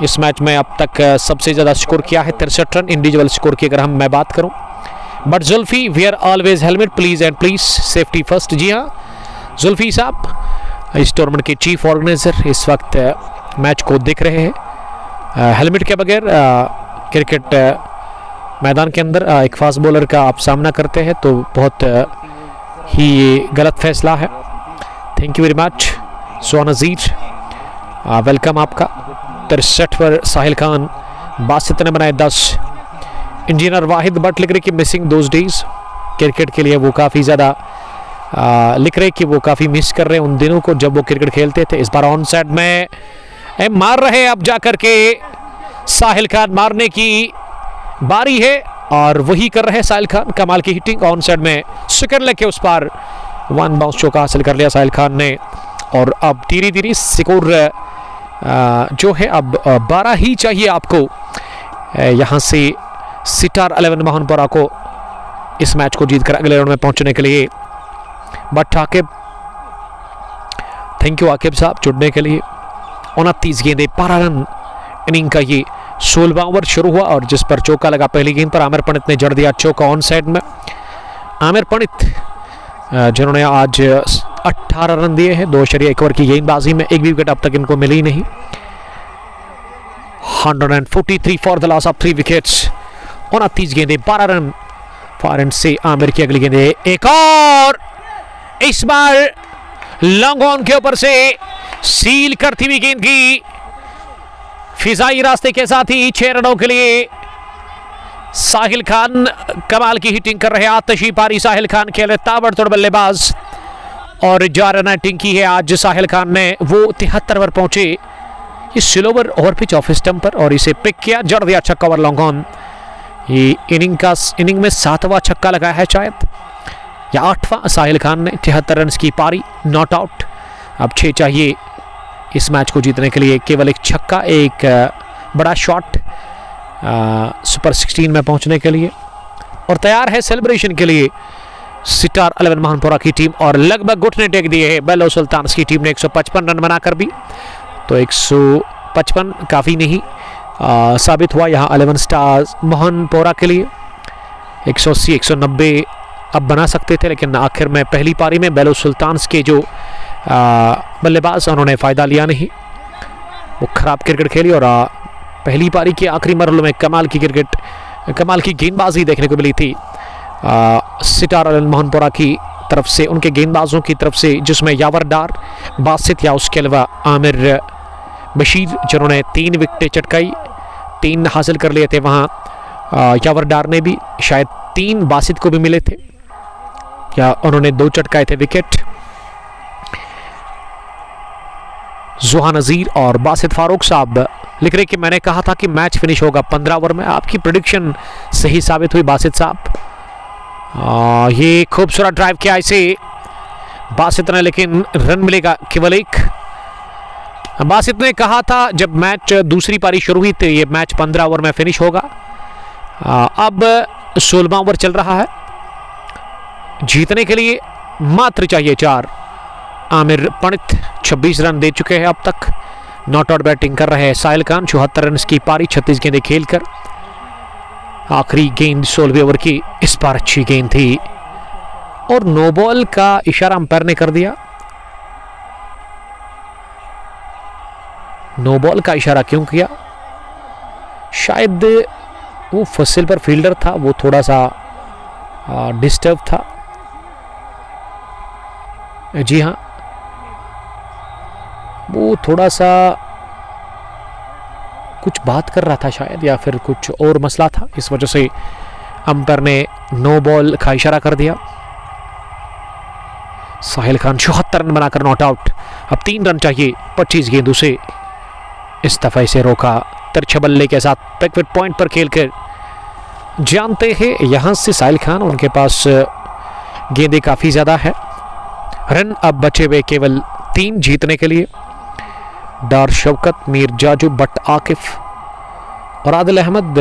इस मैच में अब तक सबसे ज़्यादा स्कोर किया है 63 रन इंडिविजुअल स्कोर की अगर मैं बात करूं। Bhat Zulfi, wear always helmet please and please, safety first. जी हाँ जुल्फी साहब इस टूर्नामेंट के चीफ ऑर्गेनाइजर इस वक्त मैच को देख रहे हैं। हेलमेट के बगैर क्रिकेट मैदान के अंदर एक फास्ट बॉलर का आप सामना करते हैं तो बहुत ही गलत फैसला है। Thank you very much. जुआ नज़ीर, वेलकम आपका। 63 पर साहिल खान, 62 ने बनाए 10। इंजीनियर वाहिद भट्ट लिख रहे कि मिसिंग दोज डेज, क्रिकेट के लिए वो काफ़ी ज़्यादा लिख रहे कि वो काफ़ी मिस कर रहे हैं उन दिनों को जब वो क्रिकेट खेलते थे। इस बार ऑन साइड में मार रहे अब जाकर के साहिल खान, मारने की बारी है और वही कर रहे हैं साहिल खान। कमाल की हिटिंग, ऑन साइड में स्क्वायर लेके उस पर 1 बाउंस चौका हासिल कर लिया साहिल खान ने। और अब धीरे धीरे स्कोर जो है अब 12 ही चाहिए आपको यहाँ से सितार 11 मोहनपुरा को इस मैच को जीतकर अगले राउंड में पहुंचने के लिए। But Aqib, thank you Aqib साहब जुड़ने के लिए। 29 गेंदे 12 रन इनिंग का ये 16वां ओवर शुरू हुआ और जिस पर चौका लगा पहली गेंद पर आमिर पंडित ने जड़ दिया चौका ऑन साइड में। आमिर पंडित जिन्होंने आज 18 रन दिए हैं 2.1 ओवर की गेंदबाजी में, एक भी विकेट अब तक इनको मिली नहीं। 143 for the loss of 3 wickets. 29 गेंदे 12 रन फॉर एंड से आमिर की अगली गेंदे एक और, इस बार लॉन्ग ऑन के ऊपर से सील करती हुई गेंद की फिजाई रास्ते के साथ ही 6 रनों के लिए साहिल खान कमाल की हिटिंग कर रहे हैं। आतिशी पारी साहिल खान खेल रहे, ताबड़तोड़ बल्लेबाज और 11 रन हिटिंग की है आज साहिल खान ने। वो 73 पर पहुंचे, ये slower over pitch off stump पर और इसे पिक किया, जड़ दिया छक्का ओवर लॉन्ग ऑन। ये इनिंग में 7वां छक्का लगाया है शायद या 8वां साहिल खान ने। 73 रन की पारी, नॉट आउट। अब 6 चाहिए इस मैच को जीतने के लिए। केवल एक छक्का, एक बड़ा शॉट सुपर 16 में पहुंचने के लिए, और तैयार है सेलिब्रेशन के लिए सितार 11 मोहनपुरा की टीम। और लगभग घुटने टेक दिए हैं बेलो सुल्तान्स की टीम ने 155 रन बनाकर भी। तो 155 काफ़ी नहीं साबित हुआ यहाँ 11 स्टार्स मोहनपुरा के लिए। 180 190 अब बना सकते थे, लेकिन आखिर में पहली पारी में बेलो सुल्तान्स के जो बल्लेबाज उन्होंने फ़ायदा लिया नहीं, वो ख़राब क्रिकेट खेली। और पहली पारी के आखिरी मरहलों में कमाल की गेंदबाजी देखने को मिली थी सितार 11 मोहनपुरा की तरफ से, उनके गेंदबाजों की तरफ से, जिसमें यावर डार, बासित या उसके अलावा आमिर बशीर, जिन्होंने 3 विकेटें चटकाई, 3 हासिल कर लिए थे। वहाँ यावर डार ने भी शायद 3 बासित को भी मिले थे, या उन्होंने 2 चटकाए थे विकेट। जुहा नज़ीर और बासित फारूक साहब लिख रहे कि मैंने कहा था कि मैच फिनिश होगा 15 ओवर में। आपकी प्रेडिक्शन सही साबित हुई बासित साहब। ये खूबसूरत ड्राइव किया इसे बासित ने, लेकिन रन मिलेगा केवल 1। बासित ने कहा था जब मैच दूसरी पारी शुरू हुई थी, ये मैच 15 ओवर में फिनिश होगा। अब 16वां ओवर चल रहा है, जीतने के लिए मात्र चाहिए 4। आमिर पंडित 26 रन दे चुके हैं अब तक। नॉट आउट बैटिंग कर रहे हैं साहिल खान, 74 रन की पारी, 36 गेंदें खेलकर। आखिरी गेंद 16वें ओवर की, इस बार अच्छी गेंद थी और नो बॉल का इशारा अंपायर ने कर दिया। नो बॉल का इशारा क्यों किया? शायद वो फसिल पर फील्डर था, वो थोड़ा सा डिस्टर्ब था। जी हाँ, वो थोड़ा सा कुछ बात कर रहा था शायद, या फिर कुछ और मसला था, इस वजह से अंपायर ने नो बॉल का इशारा कर दिया। साहिल खान 74 रन बनाकर नॉट आउट। अब 3 रन चाहिए 25 गेंदों से। इस दफा इसे रोका तिरछे बल्ले के साथ बैकविट पॉइंट पर खेलकर। जानते हैं यहां से साहिल खान, उनके पास गेंदें काफी ज्यादा है। रन अब बचे हुए केवल 3 जीतने के लिए। डार शौकत, मीर जाजू, बट आकिफ और आदिल अहमद।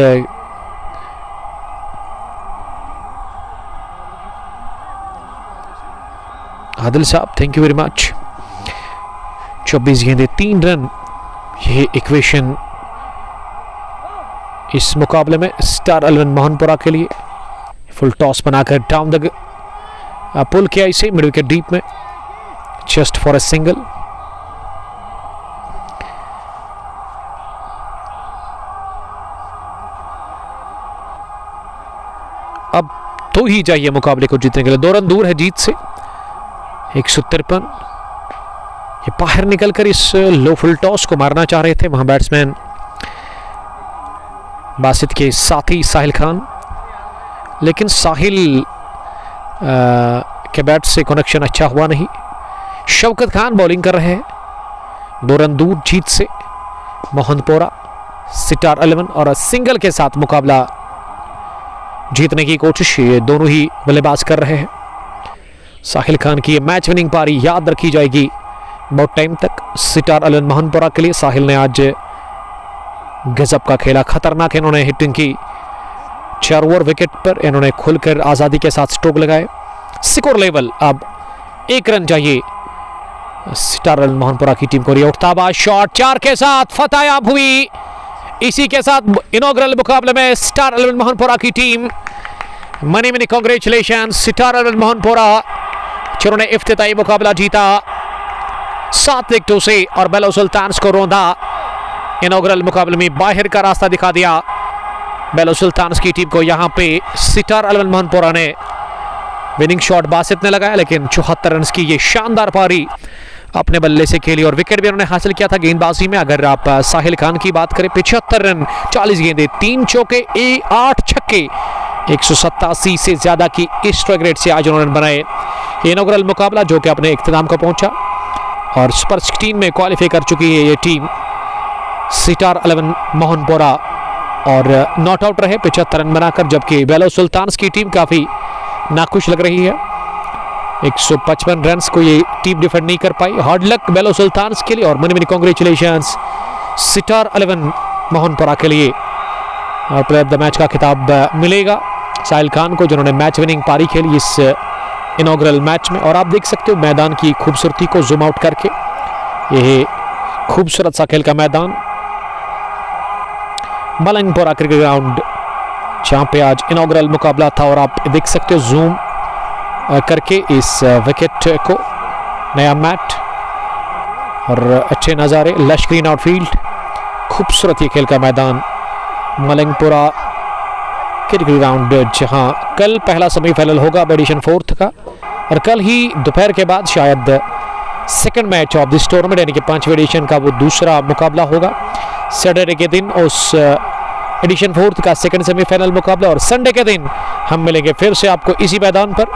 आदिल साहब थैंक यू वेरी मच। 24 गेंदें 3 रन, ये इक्वेशन इस मुकाबले में स्टार 11 मोहनपुरा के लिए। फुल टॉस बनाकर डाउन द पुल किया इसे मिड विकेट डीप में, जस्ट फॉर अ सिंगल। अब तो ही चाहिए मुकाबले को जीतने के लिए। 2 रन दूर है जीत से। 153। ये बाहर निकलकर इस लो फुल टॉस को मारना चाह रहे थे वहां बैट्समैन बासित के साथी साहिल खान, लेकिन साहिल के बैट से कनेक्शन अच्छा हुआ नहीं। शौकत खान बॉलिंग कर रहे हैं। 2 रन दूर जीत से मोहनपुरा सितार 11, और सिंगल के साथ मुकाबला जीतने की कोशिश ये दोनों ही बल्लेबाज कर रहे हैं। साहिल खान की ये मैच विनिंग पारी याद रखी जाएगी बहुत टाइम तक सितार 11 मोहनपुरा के लिए। साहिल ने आज गजब का खेला, खतरनाक इन्होंने हिटिंग की। 4 ओवर विकेट पर इन्होंने खुलकर आज़ादी के साथ स्ट्रोक लगाए। स्कोर लेवल अब 1 रन चाहिए सितार 11 मोहनपुरा की टीम को। उठता शॉट 4 के साथ फतेहयाब हुई। इसी के साथ इनॉग्रल मुकाबले में स्टार 11 मोहनपुरा की team money money congratulation sitar 11 Mohanpura, जिन्होंने इफ्तिताई मुकाबला जीता 7 विकेटों से और बेलो सुल्तान्स को रौंदा। इनॉग्रल मुकाबले में बाहर का रास्ता दिखा दिया बेलो सुल्तान्स की टीम को। यहां पे सितार 11 मोहनपुरा ने विनिंग शॉट बासित ने लगाया, लेकिन 74 रन की ये शानदार पारी अपने बल्ले से खेली और विकेट भी उन्होंने हासिल किया था गेंदबाजी में। अगर आप साहिल खान की बात करें, 75 रन, 40 गेंदें, 3 चौके, 8 छक्के, 187 से ज्यादा की स्ट्राइक रेट से आज उन्होंने बनाए। इनॉग्रल मुकाबला जो कि अपने इख्तिताम को पहुंचा और सुपर 16 में क्वालिफाई कर चुकी है ये टीम सितार 11 मोहनपुरा, और नॉट आउट रहे 75 रन बनाकर, जबकि बेलो सुल्तान्स की टीम काफी नाखुश लग रही है। 155 रन्स को ये टीम डिफेंड नहीं कर पाई। हार्ड लक बेलो सुल्तान्स के लिए और money money congratulations sitar 11 Mohanpura के लिए। और प्लेयर ऑफ द मैच का खिताब मिलेगा साहिल खान को, जिन्होंने मैच विनिंग पारी खेली इस इनॉग्रल मैच में। और आप देख सकते हो मैदान की खूबसूरती को जूम आउट करके, यह खूबसूरत सा खेल का मैदान मलंगपुरा क्रिकेट ग्राउंड, जहां पे आज इनॉग्रल मुकाबला था। और आप देख सकते हो जूम करके इस विकेट को, नया मैट और अच्छे नज़ारे, लश ग्रीन आउटफील्ड, खूबसूरत ये खेल का मैदान मलंगपुरा क्रिकेट ग्राउंड, जहां कल पहला सेमीफाइनल होगा अब एडिशन 4 का। और कल ही दोपहर के बाद शायद second match of this tournament यानी कि 5वें एडिशन का वो दूसरा मुकाबला होगा। सैटरडे के दिन उस एडिशन 4 का सेकंड सेमीफाइनल मुकाबला, और संडे के दिन हम मिलेंगे फिर से आपको इसी मैदान पर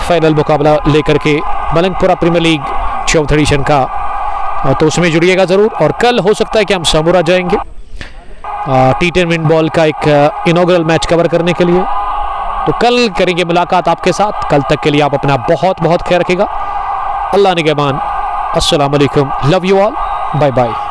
फाइनल मुकाबला लेकर के मलंगपुरा प्रीमियर लीग 4th एडिशन का। तो उसमें जुड़िएगा ज़रूर। और कल हो सकता है कि हम सामूरा जाएंगे T10 विन बॉल का एक इनॉग्रल मैच कवर करने के लिए। तो कल करेंगे मुलाकात आपके साथ। कल तक के लिए आप अपना बहुत बहुत ख्याल रखिएगा। अल्लाह निगहबान। अस्सलाम वालेकुम। Love you all. Bye bye.